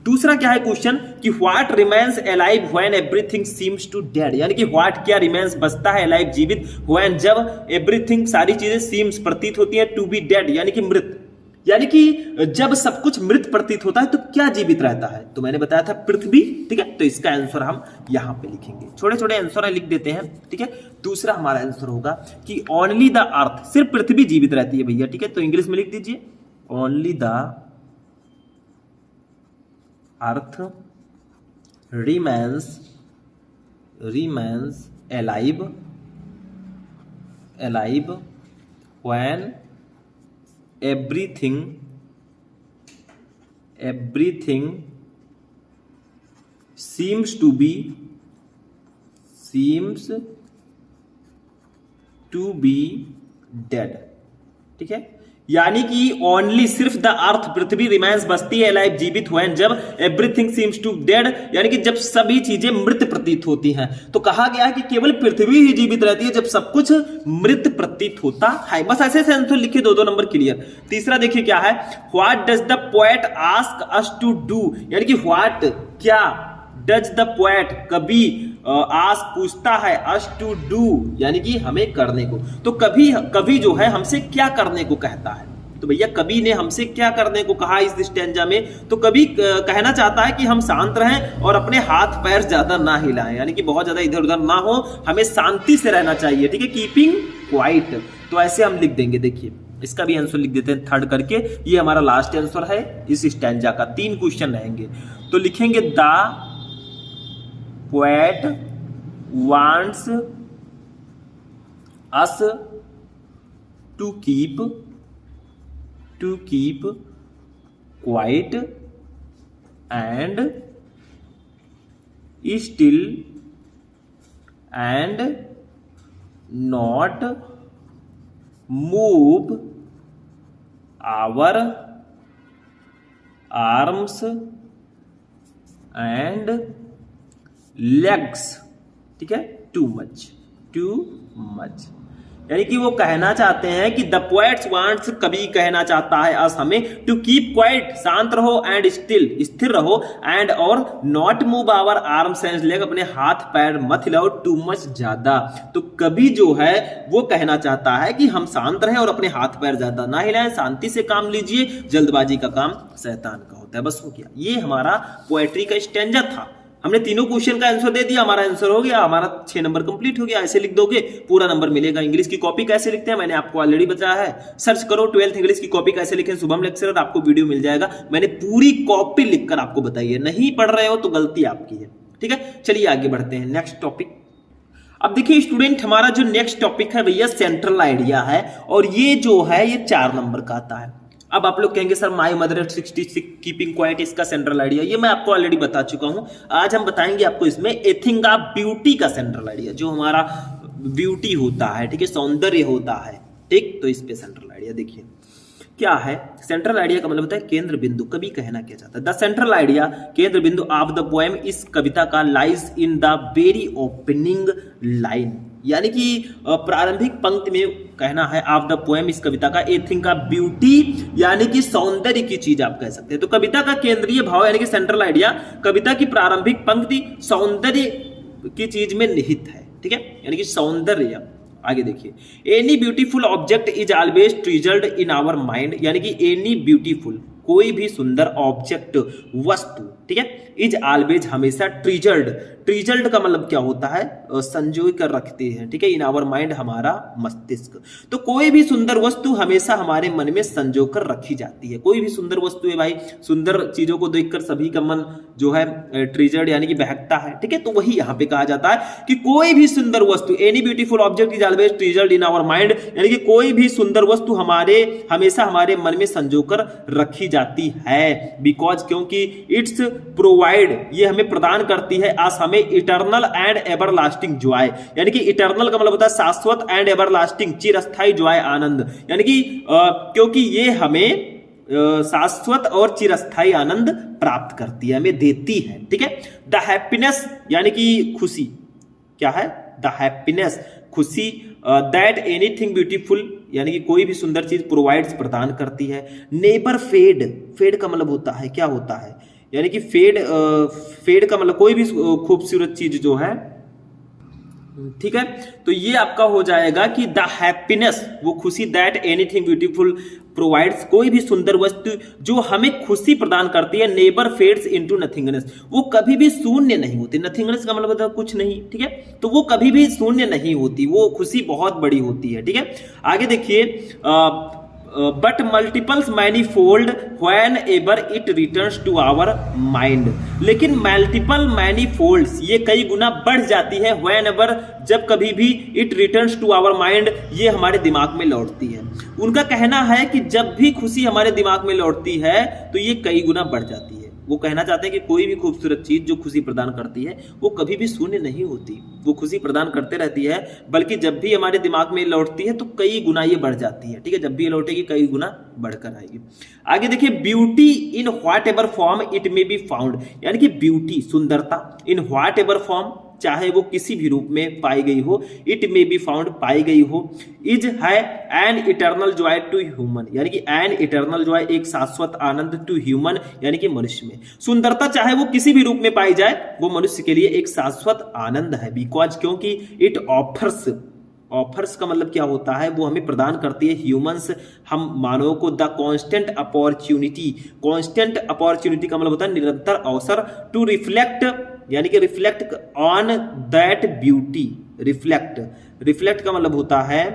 Speaker 1: दूसरा क्या है क्वेश्चन कि what remains alive when everything seems to dead, यानी कि व्हाट क्या रिमेन्स बचता है अलाइव जीवित, व्हेन जब एवरीथिंग सारी चीजें सीम्स प्रतीत होती है टू बी डेड यानी कि मृत, यानी कि जब सब कुछ मृत प्रतीत होता है तो क्या जीवित रहता है, तो मैंने बताया था पृथ्वी, ठीक है। तो इसका आंसर हम यहां पे लिखेंगे, छोटे छोटे आंसर लिख देते हैं, ठीक है। दूसरा हमारा आंसर होगा कि ओनली द अर्थ, सिर्फ पृथ्वी जीवित रहती है भैया, ठीक है। तो इंग्लिश में लिख दीजिए only the earth remains alive when everything seems to be dead, ठीक है। यानी कि ओनली सिर्फ द अर्थ पृथ्वी रिमेन्स बचती है अलाइव जीवित हुए जब एवरीथिंग सीम्स टू डेड, यानी कि जब सभी चीजें मृत प्रतीत होती हैं। तो कहा गया है कि केवल पृथ्वी ही जीवित रहती है जब सब कुछ मृत प्रतीत होता है। बस ऐसे से आंसर लिखिए, 2 नंबर क्लियर। तीसरा देखिए क्या है, what does the poet ask us to do, यानी कि व्हाट क्या डज द पोएट कभी आस्क पूछता है अस टू डू, यानी कि हमें करने को। तो कभी जो है हमसे क्या करने को कहता है, तो भैया कवि ने हमसे क्या करने को कहा इस स्टैंजा में, तो कवि कहना चाहता है कि हम शांत रहें और अपने हाथ पैर ज्यादा ना हिलाएं, यानी कि बहुत ज्यादा इधर उधर ना हो, हमें शांति से रहना चाहिए, ठीक है, कीपिंग क्वाइट। तो ऐसे हम लिख देंगे, देखिए इसका भी आंसर लिख देते हैं थर्ड करके। ये हमारा लास्ट आंसर है इस स्टैंजा का, 3 क्वेश्चन रहेंगे। तो लिखेंगे the poet wants us to keep quiet and still and not move our arms and legs, ठीक है, टू मच, यानी कि वो कहना चाहते हैं कि द पोएट्स वांट्स, कवि कहना चाहता है अस हमें, टू कीप क्वाइट, शांत रहो, एंड स्टिल, स्थिर रहो, एंड और not move our arms and leg, अपने हाथ पैर मत हिलाओ, टू मच, ज्यादा। तो कवि जो है वो कहना चाहता है कि हम शांत रहें और अपने हाथ पैर ज्यादा ना हिलाएं, शांति से काम लीजिए, जल्दबाजी का काम शैतान का होता है। बस हो गया, ये हमारा पोएट्री का स्टैंजा था। हमने तीनों क्वेश्चन का आंसर दे दिया, हमारा आंसर हो गया, हमारा 6 नंबर कंप्लीट हो गया। ऐसे लिख दोगे पूरा नंबर मिलेगा। इंग्लिश की कॉपी कैसे लिखते हैं मैंने आपको ऑलरेडी बताया है, सर्च करो 12th इंग्लिश की कॉपी कैसे लिखें शुभम लेक्चरर, आपको वीडियो मिल जाएगा। मैंने पूरी कॉपी लिखकर आपको बताई है, नहीं पढ़ रहे हो तो गलती आपकी है, ठीक है। चलिए आगे बढ़ते हैं, नेक्स्ट टॉपिक। अब देखिए स्टूडेंट, हमारा जो नेक्स्ट टॉपिक है भैया सेंट्रल आइडिया है, और ये जो है ये 4 नंबर का आता है। अब आप लोग कहेंगे sir my mother eight 66 keeping quiet इसका सेंट्रल आइडिया, ये मैं आपको ऑलरेडी बता चुका हूं। आज हम बताएंगे आपको इसमें एथिंग ऑफ ब्यूटी का सेंट्रल आइडिया, जो हमारा ब्यूटी होता है, ठीक है, सौंदर्य होता है, ठीक। तो इस पे सेंट्रल आइडिया देखिए क्या है। सेंट्रल आइडिया का मतलब होता है केंद्र बिंदु। कवि कहना क्या चाहता है, द सेंट्रल आइडिया, केंद्र बिंदु ऑफ द पोएम, इस कविता का lies in the very opening line, यानी कि प्रारंभिक पंक्ति में कहना है ऑफ द पोएम, इस कविता का, ए थिंग का ब्यूटी, यानी कि सौंदर्य की चीज आप कह सकते हैं। तो कविता का केंद्रीय भाव यानी कि सेंट्रल आइडिया, कविता की प्रारंभिक पंक्ति सौंदर्य की चीज में निहित है, ठीक है, यानी कि सौंदर्य। आगे देखिए, any beautiful object is always treasured in our mind, यानी कि एनी ब्यूटीफुल, कोई भी सुंदर ऑब्जेक्ट, वस्तु, ठीक है, इज ऑलवेज, हमेशा, ट्रीजर्ड, ट्रीजर्ड का मतलब क्या होता है, संजो कर रखते हैं, ठीक है, इन आवर माइंड, हमारा मस्तिष्क। तो कोई भी सुंदर वस्तु हमेशा हमारे मन में संजो कर रखी जाती है। कोई भी सुंदर वस्तु है भाई, सुंदर चीजों को देखकर सभी का मन जो है ट्रीजर्ड यानी कि बहकता है, ठीक है। तो वही यहाँ पे कहा जाता है कि कोई भी सुंदर वस्तु, any beautiful object is always treasured in our mind, यानी कि कोई भी सुंदर वस्तु हमेशा हमारे मन में संजो कर रखी जाती है। बिकॉज, क्योंकि इट्स प्रोवाइड, ये हमें प्रदान करती है, आज हमें इटर्नल एंड एवरलास्टिंग जॉय, यानी कि इटर्नल का मतलब होता है शाश्वत, एंड एवरलास्टिंग, चिरस्थायी जॉय, आनंद, यानी कि क्योंकि ये हमें शाश्वत और चिरस्थायी आनंद प्राप्त करती है, हमें देती है, ठीक है। द हैप्पीनेस, यानी कि खुशी, क्या है, द हैप्पीनेस, खुशी, दैट एनीथिंग ब्यूटीफुल, यानी कि कोई भी सुंदर चीज प्रोवाइड्स, प्रदान करती है। नेबर फेड, फेड का मतलब होता है, क्या होता है, यानी कि फेड का मतलब कोई भी खूबसूरत चीज जो है, ठीक है। तो ये आपका हो जाएगा कि द हैप्पीनेस, वो खुशी, दैट एनीथिंग ब्यूटीफुल प्रोवाइड्स, कोई भी सुंदर वस्तु जो हमें खुशी प्रदान करती है, नेबर फेड्स इनटू नथिंगनेस, वो कभी भी शून्य नहीं होती। नथिंगनेस का मतलब होता है कुछ नहीं, ठीक है, तो वो कभी भी शून्य नहीं होती, वो खुशी बहुत बड़ी होती है, ठीक है। आगे देखिए, but multiples manifold whenever it returns to our mind, लेकिन मल्टीपल मैनीफोल्ड्स, ये कई गुना बढ़ जाती है, व्हेन एवर, जब कभी भी, it returns to our mind, ये हमारे दिमाग में लौटती है। उनका कहना है कि जब भी खुशी हमारे दिमाग में लौटती है तो ये कई गुना बढ़ जाती है। वो कहना चाहते हैं कि कोई भी खूबसूरत चीज जो खुशी प्रदान करती है वो कभी भी शून्य नहीं होती, वो खुशी प्रदान करते रहती है, बल्कि जब भी हमारे दिमाग में लौटती है तो कई गुना ये बढ़ जाती है, ठीक है, जब भी ये लौटेगी कई गुना बढ़कर आएगी। आगे देखिए, beauty in whatever form it may be found, यानी कि ब्यूटी, सुंदरता, इन व्हाट एवर फॉर्म, चाहे वो किसी भी रूप में पाई गई हो, इट मे बी फाउंड, पाई गई हो, इज है an eternal joy to human, यानी कि एन इटर्नल जॉय, एक शाश्वत आनंद, टू ह्यूमन, यानी कि मनुष्य में। सुंदरता चाहे वो किसी भी रूप में पाई जाए, वो मनुष्य के लिए एक शाश्वत आनंद है। बिकॉज, क्योंकि इट ऑफर्स, ऑफर्स का मतलब क्या होता है, वो हमें प्रदान करती है, ह्यूमंस, हम मानव को, the constant opportunity, constant opportunity का मतलब होता है निरंतर अवसर, टू रिफ्लेक्ट, यानी कि reflect on that beauty, reflect, reflect का मतलब होता है,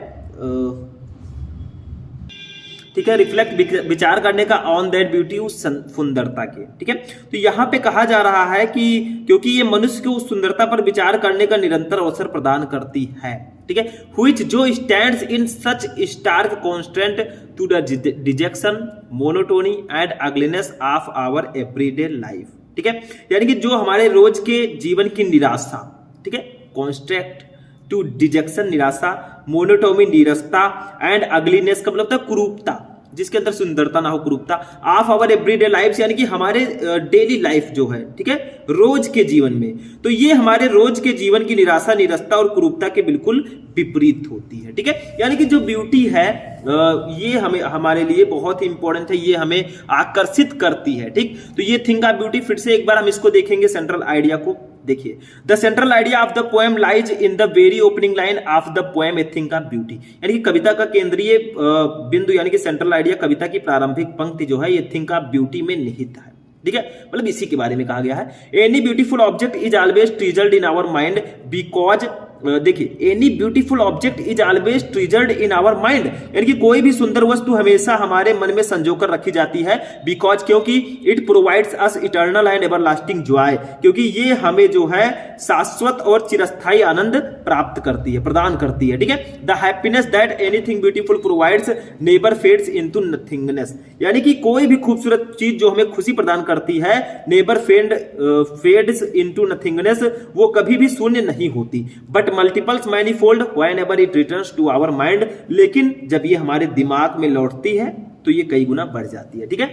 Speaker 1: ठीक है, रिफ्लेक्ट, विचार करने का, ऑन दैट ब्यूटी, उस सुंदरता के, ठीक है। तो यहां पे कहा जा रहा है कि क्योंकि ये मनुष्य को उस सुंदरता पर विचार करने का निरंतर अवसर प्रदान करती है, ठीक है, व्हिच, जो stands in such stark constant to the dejection, monotony and ugliness of our everyday life, ठीक है, यानी कि जो हमारे रोज के जीवन की निराशा, ठीक है, कॉन्स्ट्रैक्ट, टू डिजेक्शन निराशा, मोनोटोमी नीरसता, एंड अगलीनेस का मतलब था कुरूपता, जिसके अंदर सुंदरता ना हो, कुरूपता, ऑफ आवर एवरीडे लाइफ यानी कि हमारे डेली लाइफ जो है, ठीक है, रोज के जीवन में। तो ये हमारे रोज के जीवन की निराशा, निरसता और कुरूपता के बिल्कुल विपरीत होती है, ठीक है। यानी कि जो ब्यूटी है ये हमें हमारे लिए बहुत ही इंपॉर्टेंट है, ये हमें आकर्षित करती है, ठीक। तो ये थिंक ऑफ ब्यूटी, फिर से एक बार हम इसको देखेंगे सेंट्रल आइडिया को। देखिए, the central idea of the poem lies in the very opening line of the poem A think of beauty, यानी कि कविता का केंद्रीय बिंदु यानी कि सेंट्रल आइडिया कविता की प्रारंभिक पंक्ति जो है ये थिंक ऑफ ब्यूटी में निहित है, ठीक है, मतलब इसी के बारे में कहा गया है। Any beautiful object is always treasured in our mind because, देखिए, any beautiful object is always treasured in our mind, यानी कि कोई भी सुंदर वस्तु हमेशा हमारे मन में संजोकर रखी जाती है, बिकॉज क्योंकि it provides us eternal and everlasting Joy, क्योंकि ये हमें जो है शाश्वत और चिरस्थायी आनंद प्राप्त करती है, प्रदान करती है, ठीक है। The happiness that anything beautiful provides never fades into nothingness, यानी कि कोई भी खूबसूरत चीज जो हमें खुशी प्रदान करती है, नेवर फेड्स इनटू नथिंगनेस, वो कभी भी शून्य नहीं होती, but multiples manifold whenever it returns to our mind, लेकिन जब ये हमारे दिमाग में लौटती है तो ये कई गुना बढ़ जाती है, ठीक है।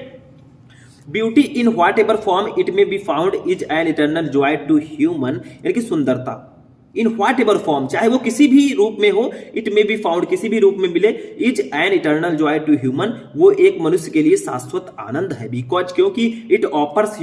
Speaker 1: Beauty in whatever form it may be found is an eternal joy to human, यानी कि सुंदरता इन व्हाट एवर फॉर्म, चाहे वो किसी भी रूप में हो, इट मे बी फाउंड, किसी भी रूप में मिले, is an eternal joy to human, वो एक मनुष्य के लिए शाश्वत आनंद है, बिकॉज क्योंकि it offers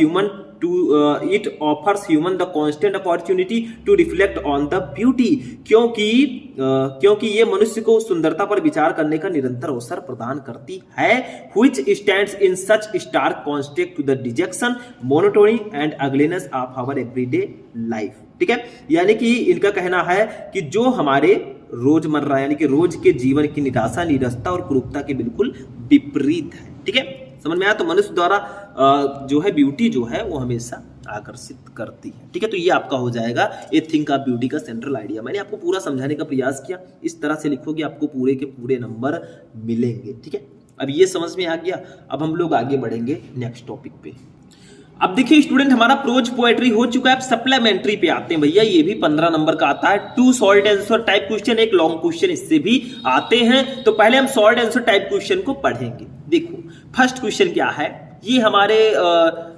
Speaker 1: human the constant opportunity to reflect on the beauty, क्योंकि ये मनुष्य को सुंदरता पर विचार करने का निरंतर अवसर प्रदान करती है, which stands in such stark contrast to the dejection, monotony and ugliness of our everyday life, ठीक है। यानी कि इनका कहना है कि जो हमारे रोजमर्रा यानी कि रोज के जीवन की निराशा, निरसता और कुरूपता के बिल्कुल विपरीत है, ठीक है। समझ में आया? तो मनुष्य द्वारा जो है ब्यूटी जो है वो हमेशा आकर्षित करती है, ठीक है। तो ये आपका हो जाएगा ए थिंक ऑफ ब्यूटी का सेंट्रल आइडिया। मैंने आपको पूरा समझाने का प्रयास किया, इस तरह से लिखोगे आपको पूरे के पूरे नंबर मिलेंगे, ठीक है। अब ये समझ में आ गया। अब हम लोग आगे बढ़ेंगे नेक्स्ट टॉपिक पे। अब देखिए स्टूडेंट, हमारा प्रोज पोएट्री हो चुका है, अब सप्लीमेंट्री पे आते हैं भैया। ये भी 15 नंबर का आता है, 2 शॉर्ट आंसर टाइप क्वेश्चन, एक लॉन्ग क्वेश्चन इससे भी आते हैं। तो पहले हम शॉर्ट आंसर टाइप क्वेश्चन को पढ़ेंगे। देखो फर्स्ट क्वेश्चन क्या है, ये हमारे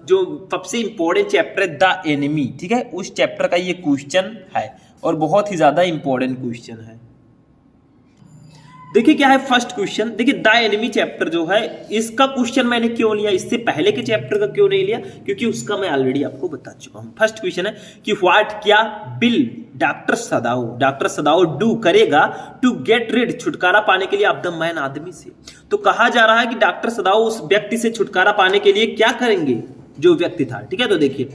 Speaker 1: जो सबसे इंपॉर्टेंट चैप्टर है द एनिमी, ठीक है, उस चैप्टर का ये क्वेश्चन है और बहुत ही ज्यादा इंपॉर्टेंट क्वेश्चन है। देखिए क्या है फर्स्ट क्वेश्चन, देखिए द एनिमी चैप्टर जो है इसका क्वेश्चन मैंने क्यों लिया, इससे पहले के चैप्टर का क्यों नहीं लिया, क्योंकि उसका मैं ऑलरेडी आपको बता चुका हूं। फर्स्ट क्वेश्चन है कि व्हाट, क्या बिल डॉक्टर सदाओ डू करेगा टू गेट रिड, छुटकारा पाने के लिए ऑफ द मैन, आदमी से। तो कहा जा रहा है कि डॉक्टर सदाओ उस व्यक्ति से छुटकारा पाने के लिए क्या करेंगे, जो व्यक्ति था, ठीक है। तो देखिए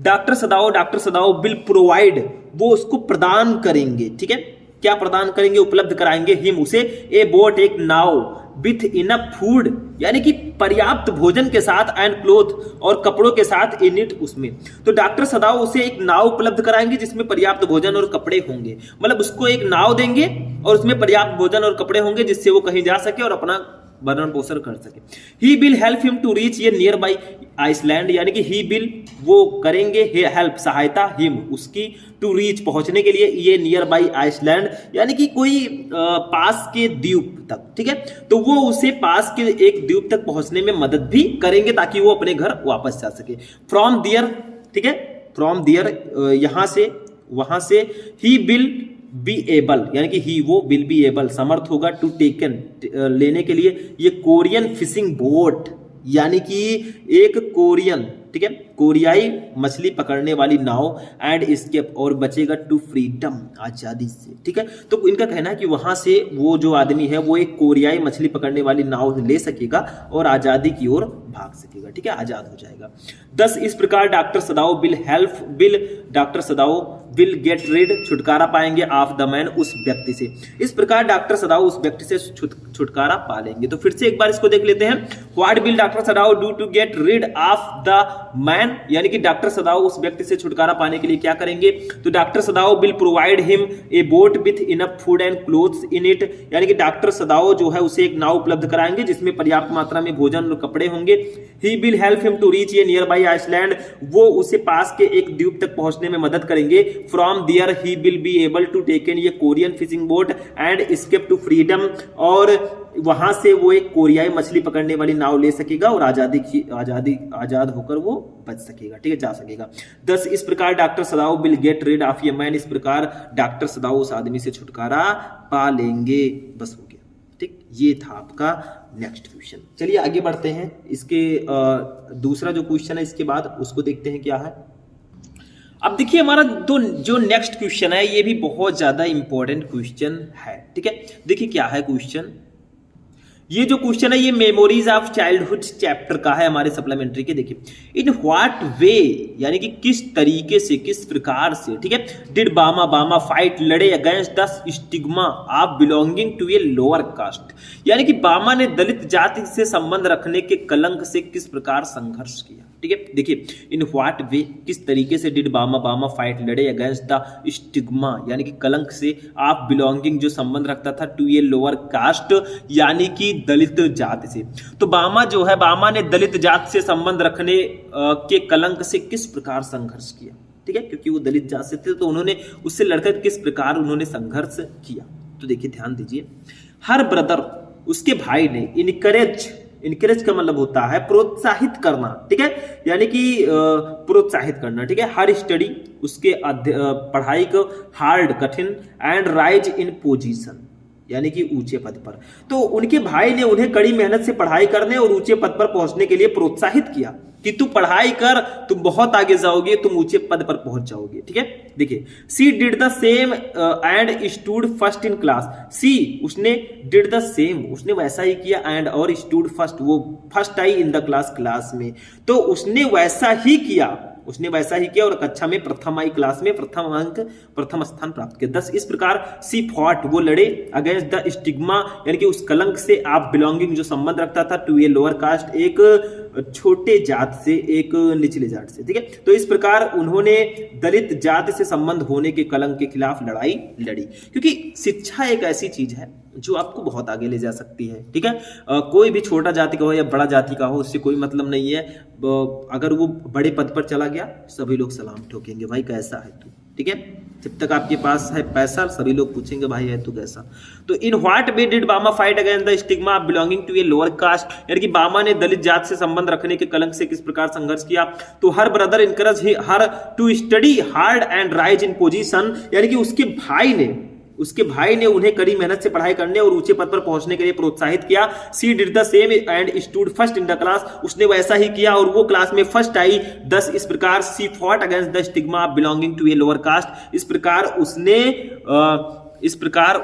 Speaker 1: डॉक्टर सदाओ बिल प्रोवाइड, वो उसको प्रदान करेंगे, ठीक है। क्या प्रदान करेंगे, उपलब्ध कराएंगे हिम उसे, ए बोट, एक नाव, विथ इनफ फूड, यानी कि पर्याप्त भोजन के साथ, एंड क्लोथ, और कपड़ों के साथ, इन इट, उसमें। तो डॉक्टर सदाओ उसे एक नाव उपलब्ध कराएंगे जिसमें पर्याप्त भोजन और कपड़े होंगे, मतलब उसको एक नाव देंगे और उसमें पर्याप्त भोजन और कपड़े होंगे जिससे वो कहीं जा सके और अपना भरण पोषण कर सके। He will help him to reach a nearby island, यानी कि ही विल, वो करेंगे, हेल्प, सहायता, हिम, उसकी, टू रीच, पहुंचने के लिए, ये नियर बाई आइसलैंड, यानी कि कोई पास के द्वीप तक, ठीक है। तो वो उसे पास के एक द्वीप तक पहुंचने में मदद भी करेंगे ताकि वो अपने घर वापस जा सके। फ्रॉम दियर, ठीक है, फ्रॉम दियर, यहां से, वहां से, ही विल बी एबल, यानी कि ही, वो, विल बी एबल, समर्थ होगा, टू टेकन, लेने के लिए, ये कोरियन फिशिंग बोट, यानी कि एक कोरियन, ठीक है, कोरियाई मछली पकड़ने वाली नाव, एंड एस्केप, और बचेगा, टू फ्रीडम, आजादी से, ठीक है। तो इनका कहना है कि वहां से वो जो आदमी है वो एक कोरियाई मछली पकड़ने वाली नाव ले सकेगा और आजादी की ओर भाग सकेगा, ठीक है, आजाद हो जाएगा। 10 इस प्रकार doctor Sadao will get rid, छुटकारा पाएंगे, ऑफ द मैन, उस व्यक्ति से। इस प्रकार डॉक्टर सदाओ उस व्यक्ति से छुटकारा पा लेंगे। तो फिर से एक बार इसको देख लेते हैं। What will doctor Sadao do to get rid of the man man यानी कि डॉक्टर सदाओ उस व्यक्ति से छुटकारा पाने के लिए क्या करेंगे, तो doctor Sadao will provide him a boat with enough food and clothes in it, यानी कि डॉक्टर सदाओ जो है उसे एक नाव उपलब्ध कराएंगे जिसमें पर्याप्त मात्रा में भोजन और कपड़े होंगे। He will help him to reach a nearby island, वो उसे पास के एक द्वीप तक पहुंचने में मदद करेंगे। From there he will be able to take in a Korean fishing boat and escape to freedom, और वहां से वो एक कोरियाई मछली पकड़ने वाली नाव ले सकेगा और आजाद होकर वो बच सकेगा, ठीक है, जा सकेगा। दस इस प्रकार doctor Sadao will get rid of a man, इस प्रकार डॉक्टर सदाओ उस आदमी से छुटकारा पा लेंगे। बस हो गया, ठीक, ये था आपका नेक्स्ट क्वेश्चन। चलिए आगे बढ़ते हैं, इसके दूसरा जो क्वेश्चन है इसके बाद उसको देखते हैं क्या है। अब देखिए हमारा जो नेक्स्ट क्वेश्चन है ये भी बहुत ज्यादा इंपॉर्टेंट क्वेश्चन है, ठीक है। देखिए क्या है क्वेश्चन, ये जो क्वेश्चन है ये मेमोरीज ऑफ चाइल्डहुड चैप्टर का है हमारे सप्लीमेंट्री के। देखिए इन व्हाट वे, यानी कि किस तरीके से, किस प्रकार से, ठीक है, डिड बामा फाइट, लड़े against the stigma of belonging to a lower caste, यानी कि बामा ने दलित जाति से संबंध रखने के कलंक से किस प्रकार संघर्ष किया, ठीक है। देखिए इन व्हाट वे, किस तरीके से डिड बामा फाइट, लड़े अगेंस्ट द स्टिग्मा यानी कि कलंक से, ऑफ बिलोंगिंग जो संबंध रखता था, टू ए लोअर कास्ट यानी कि दलित जाति से। तो बामा जो है, बामा ने दलित जाति से संबंध रखने के कलंक से किस प्रकार संघर्ष किया, ठीक है, क्योंकि वो दलित जाति से थे तो उन्होंने उससे लड़कर किस प्रकार उन्होंने संघर्ष किया। तो देखिए ध्यान दीजिए, हर ब्रदर उसके भाई ने इनकरेज का मतलब होता है प्रोत्साहित करना, ठीक है, यानी कि प्रोत्साहित करना, ठीक है, हर स्टडी उसके पढ़ाई को, हार्ड कठिन, एंड राइज इन पोजीशन यानी कि ऊंचे पद पर। तो उनके भाई ने उन्हें कड़ी मेहनत से पढ़ाई करने और ऊंचे पद पर पहुंचने के लिए प्रोत्साहित किया कि तू पढ़ाई कर, तुम बहुत आगे जाओगे, तुम ऊंचे पद पर पहुंच जाओगे, ठीक है। देखिए she did the same and stood first in class, she उसने डिड द सेम, उसने वैसा ही किया, एंड और स्टूड फर्स्ट, वो first I in the class में, तो उसने वैसा ही किया और कक्षा में प्रथम आई, क्लास में प्रथम स्थान प्राप्त किया। 10 इस प्रकार सी फॉट, वो लड़े अगेंस्ट द स्टिग्मा यानी कि उस कलंक से, आप बिलोंगिंग जो संबंध रखता था, टू ए लोअर कास्ट एक छोटे जात से, एक निचले जात से, ठीक है। तो इस प्रकार उन्होंने दलित जाति से संबंध होने के कलंक के खिलाफ लड़ाई लड़ी, क्योंकि शिक्षा एक ऐसी चीज है जो आपको बहुत आगे ले जा सकती है, ठीक है। कोई भी छोटा जाति का हो या बड़ा जाति का हो, उससे कोई मतलब नहीं है। अगर वो बड़े पद पर चला गया सभी लोग सलाम ठोकेंगे, भाई कैसा है तू, ठीक है। जब तक आपके पास है पैसा सभी लोग पूछेंगे भाई है तू कैसा। तो in what way did Bama fight against the stigma of belonging to a lower caste, यानी कि बामा ने दलित जात से संबंध रखने के कलंक से किस प्रकार संघर्ष किया। तो her brother encourage her to study hard and rise in position, यानी कि उसके भाई ने उन्हें कड़ी मेहनत से पढ़ाई करने और ऊंचे पद पर पहुंचने के लिए प्रोत्साहित किया। She did the same and stood first in the class, उसने वैसा ही किया और वो क्लास में फर्स्ट आई। 10 इस प्रकार she fought against the stigma of belonging to a lower caste, इस प्रकार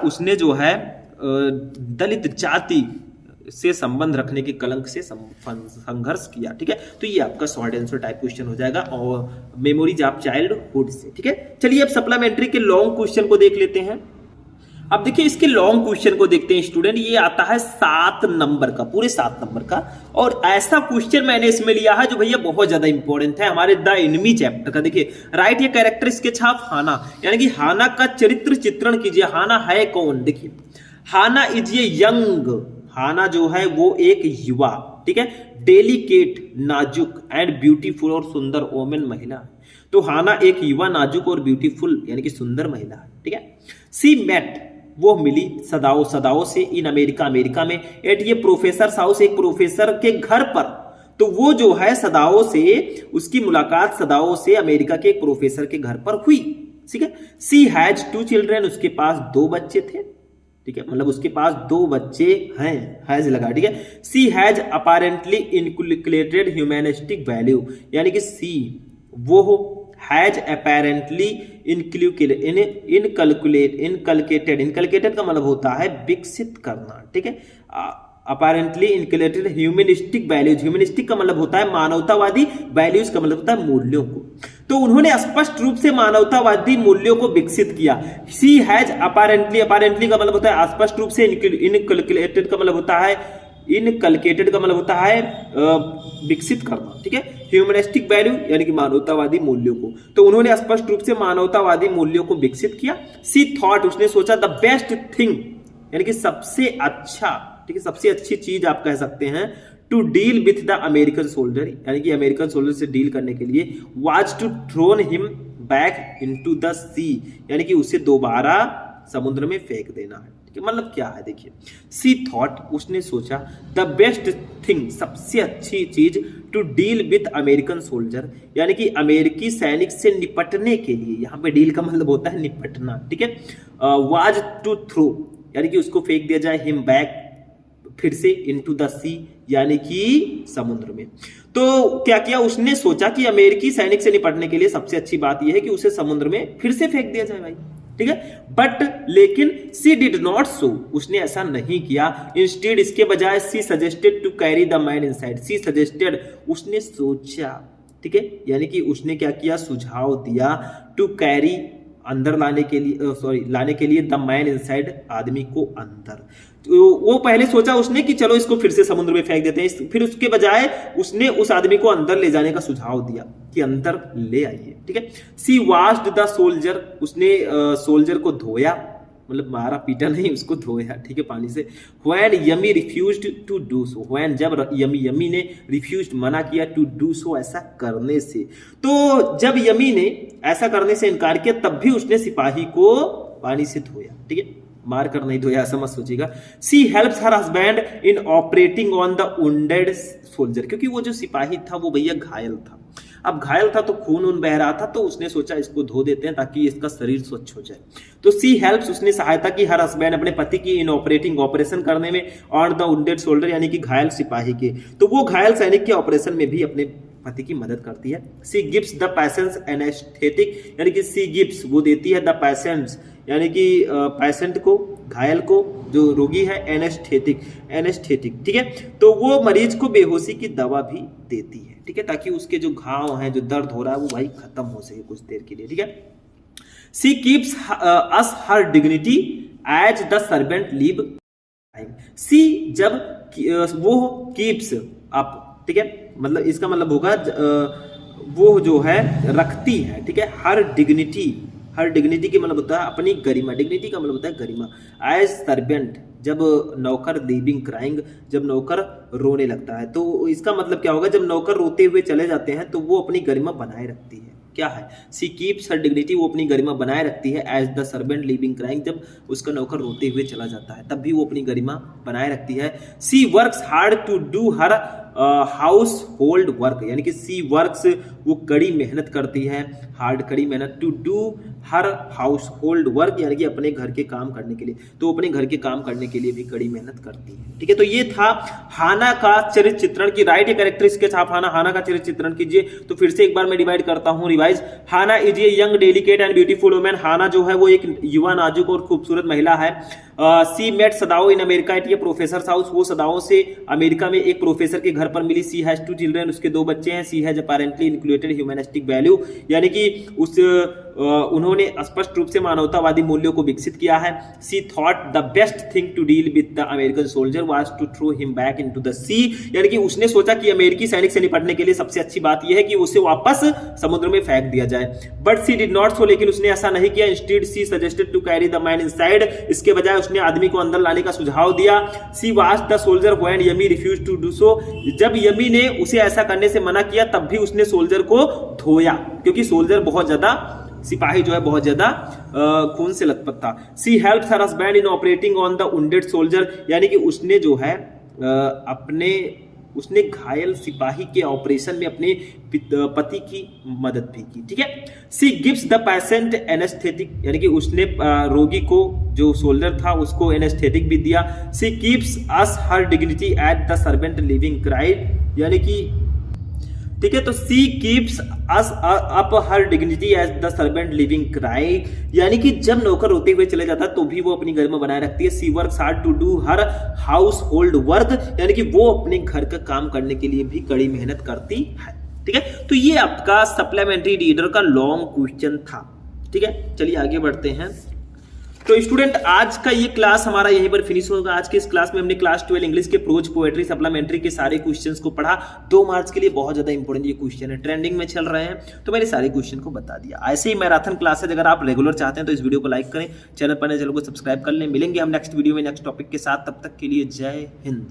Speaker 1: उसने जो है दलित जाति से संबंध रखने के कलंक से संघर्ष किया, ठीक है। तो ये आपका शॉर्ट आंसर टाइप क्वेश्चन हो जाएगा और मेमोरीज ऑफ चाइल्डहुड से, ठीक है। चलिए अब सप्लीमेंट्री के लॉन्ग क्वेश्चन को देख लेते हैं। अब देखिए इसके लॉन्ग क्वेश्चन को देखते हैं स्टूडेंट, ये आता है 7 नंबर का, पूरे 7 नंबर का, और ऐसा क्वेश्चन मैंने इसमें लिया है जो भैया बहुत ज्यादा इंपॉर्टेंट है हमारे द एनिमी चैप्टर का। देखिए राइट ये कैरेक्टर स्केच ऑफ हाना, यानी कि हाना का चरित्र चित्रण कीजिए। हाना है कौन, देखिए हाना इज ये यंग, हाना जो है वो एक युवा, ठीक है, डेलिकेट नाजुक एंड ब्यूटीफुल और सुंदर वोमेन महिला। तो हाना एक युवा नाजुक और ब्यूटीफुल यानी कि सुंदर महिला है, ठीक है। सी मेट वो मिली सदाओ से इन अमेरिका में, एट ये प्रोफेसर हाउस एक प्रोफेसर के घर पर। तो वो जो है सदाओ से उसकी मुलाकात सदाओ से अमेरिका के एक प्रोफेसर के घर पर हुई, ठीक है। सी हैज 2 चिल्ड्रेन, उसके पास 2 बच्चे थे, ठीक है, मतलब उसके पास 2 बच्चे हैं, हैज लगा, ठीक है। सी हैज अपारेंटली इनकलकेटेड ह्यूमैनिस्टिक वैल्यू, यानी कि सी वो हैज अपेरेंटली इनकलकेटेड का मतलब होता है विकसित करना, ठीक है। Apparently inculcated humanistic values, humanistic का मतलब होता है मानवतावादी, वैल्यूज का मतलब होता है मूल्यों को। तो उन्होंने स्पष्ट रूप से मानवतावादी मूल्यों को विकसित किया। सी हैज अपेरेंटली का मतलब होता है स्पष्ट रूप से, इनकलकेटेड का मतलब होता है विकसित करना, ठीक है। ह्यूमनिस्टिक वैल्यू यानी कि मानवतावादी मूल्यों को। तो उन्होंने स्पष्ट रूप से मानवतावादी मूल्यों को विकसित किया। सी थॉट, उसने सोचा द बेस्ट थिंग यानी कि सबसे अच्छा, ठीक है, सबसे अच्छी चीज आप कह सकते हैं, to deal with the American soldier यानी कि अमेरिकन सोल्जर से डील करने के लिए, was to thrown him back into the sea यानी कि उसे दोबारा समुद्र में फेंक देना है। ठीक है, मतलब क्या है देखिए, सी थॉट, उसने सोचा, द बेस्ट थिंग सबसे अच्छी चीज, to deal with American soldier यानी कि अमेरिकी सैनिक से निपटने के लिए, यहां पे डील का मतलब होता है निपटना, ठीक है, वाज टू थ्रो यानी कि उसको फेंक दिया जाए, हिम बैक फिर से, इनटू द सी यानी कि समुद्र में। तो क्या किया उसने, सोचा कि अमेरिकी सैनिक से निपटने के लिए सबसे अच्छी बात यह है कि उसे समुद्र में फिर से फेंक दिया जाए भाई, ठीक है। बट लेकिन सी डिड नॉट सो, उसने ऐसा नहीं किया। इंस्टेड, इसके बजाय, she suggested to carry the man inside, she suggested, उसने सोचा, ठीक है, यानी कि उसने क्या किया, सुझाव दिया, टू कैरी, अंदर लाने के लिए, लाने के लिए, द मैन इनसाइड, आदमी को अंदर। तो वो पहले सोचा उसने कि चलो इसको फिर से समुद्र में फेंक देते हैं, फिर उसके बजाय उसने उस आदमी को अंदर ले जाने का सुझाव दिया कि अंदर ले आइए, ठीक है। सी वाश्ड द सोल्जर, उसने सोल्जर को धोया, मतलब मारा पीटा नहीं, उसको धोया, ठीक है, पानी से। When Yumi refused to do so, when जब यमी ने रिफ्यूज्ड, मना किया, टू डू सो, ऐसा करने से। तो जब यमी ने ऐसा करने से इनकार किया तब भी उसने सिपाही को पानी से धोया, ठीक है, मार कर नहीं धोया, ऐसा मत सोचिएगा। She helps her husband in operating on the wounded soldier, क्योंकि वो जो सिपाही था वो भैया घायल था। अब घायल था तो खून उन बह रहा था, तो उसने सोचा इसको धो देते हैं ताकि इसका शरीर स्वच्छ हो जाए। तो सी हेल्प्स, उसने सहायता की, हर हस्बैंड, अपने पति की, इन ऑपरेटिंग, ऑपरेशन करने में, ऑन द वुंडेड सोल्जर यानी कि घायल सिपाही के। तो वो घायल सैनिक के ऑपरेशन में भी अपने पति की मदद करती है। सी गिव्स द पेशेंट्स एनेस्थेटिक यानी कि सी गिव्स, वो देती है, द पेशेंट्स यानी कि पेशेंट को, घायल को, जो रोगी है, एनेस्थेटिक, ठीक है। तो वो मरीज को बेहोशी की दवा भी देती है, ठीक है, ताकि उसके जो घाव हैं, जो दर्द हो रहा है, वो भाई खत्म हो सके कुछ देर के लिए, ठीक है। She keeps us her dignity as the servant leave time. She जब वो कीप्स अप, ठीक है, मतलब इसका मतलब होगा वो जो है रखती है, ठीक है, हर डिग्निटी के मतलब होता है अपनी गरिमा, डिग्निटी का मतलब होता है गरिमा। एज सर्वेंट, जब नौकर, लीविंग क्राइंग, जब नौकर रोने लगता है, तो इसका मतलब क्या होगा, जब नौकर रोते हुए चले जाते हैं तो वो अपनी गरिमा बनाए रखती है। क्या है, सी कीप्स हर डिग्निटी, वो अपनी गरिमा बनाए रखती है, as the servant leaving crying, जब उसका नौकर रोते हुए चला जाता है तब भी वो अपनी गरिमा बनाए रखती है। She works hard to do her household work यानी कि सी वर्क्स, वो कड़ी मेहनत करती है, हार्ड, कड़ी मेहनत, to do her household work यानी कि अपने घर के काम करने के लिए, तो अपने घर के काम करने के लिए भी कड़ी मेहनत करती है, ठीक है। तो ये था हाना का चरित्र चित्रण की राइट ए कैरेक्टर स्केच आप हाना का चरित्र चित्रण कीजिए। तो फिर से एक बार मैं डिवाइड करता हूं, revise. Hana is a young delicate and beautiful woman, Hana जो है वो एक युवा, नाजुक और खूबसूरत महिला है। She met Sadao in America at a professor house, वो सदाओ से अमेरिका में एक प्रोफेसर के घर पर मिली। सी हैज 2 चिल्ड्रन, उसके 2 बच्चे हैं। She has apparently included humanistic value यानी कि उन्होंने स्पष्ट रूप से मानवतावादी मूल्यों को विकसित किया है। She thought the best thing to deal with the American soldier was to throw him back into the sea यानी कि उसने सोचा कि अमेरिकी सैनिक से निपटने के लिए सबसे अच्छी बात यह है कि उसे वापस समुद्र में फेंक दिया जाए। But she did not so, लेकिन उसने ऐसा नहीं किया। Instead she suggested to carry the man inside, इसके बजाय उसने आदमी को अंदर लाने का सुझाव दिया। She washed the soldier when Yumi refused to do so, जब यमी ने उसे ऐसा करने से मना किया तब भी उसने सोल्जर को धोया, क्योंकि सोल्जर बहुत ज्यादा, सिपाही जो है बहुत ज्यादा खून से लथपथ था। She helps her husband in operating on the wounded soldier यानी कि उसने जो है उसने घायल सिपाही के ऑपरेशन में अपने पति की मदद भी की, ठीक है। सी गिव्स द पेशेंट एनेस्थेटिक यानी कि उसने रोगी को, जो सोल्जर था, उसको एनेस्थेटिक भी दिया। She keeps us her dignity at the servant living cried यानी कि, ठीक है, तो she keeps us up her dignity as the servant living cry यानी कि जब नौकर रोते हुए चले जाता तो भी वो अपनी गरिमा बनाए रखती है। She works hard to do her household work यानी कि वो अपने घर का काम करने के लिए भी कड़ी मेहनत करती है, ठीक है। तो ये आपका सप्लीमेंट्री रीडर का लॉन्ग क्वेश्चन था, ठीक है। चलिए आगे बढ़ते हैं। तो स्टूडेंट आज का ये क्लास हमारा यहीं पर फिनिश होगा। आज के इस क्लास में हमने क्लास 12 इंग्लिश के प्रोज, पोएट्री, सप्लीमेंट्री के सारे क्वेश्चंस को पढ़ा। 2 मार्क्स के लिए बहुत ज्यादा इंपॉर्टेंट ये क्वेश्चन है, ट्रेंडिंग में चल रहे हैं, तो मैंने सारे क्वेश्चन को बता दिया। ऐसे ही मैराथन क्लासेज अगर आप रेगुलर चाहते हैं तो इस वीडियो को लाइक करें, चैनल पर नए चैनल को सब्सक्राइब कर लें। मिलेंगे हम नेक्स्ट वीडियो में नेक्स्ट टॉपिक के साथ, तब तक के लिए जय हिंद।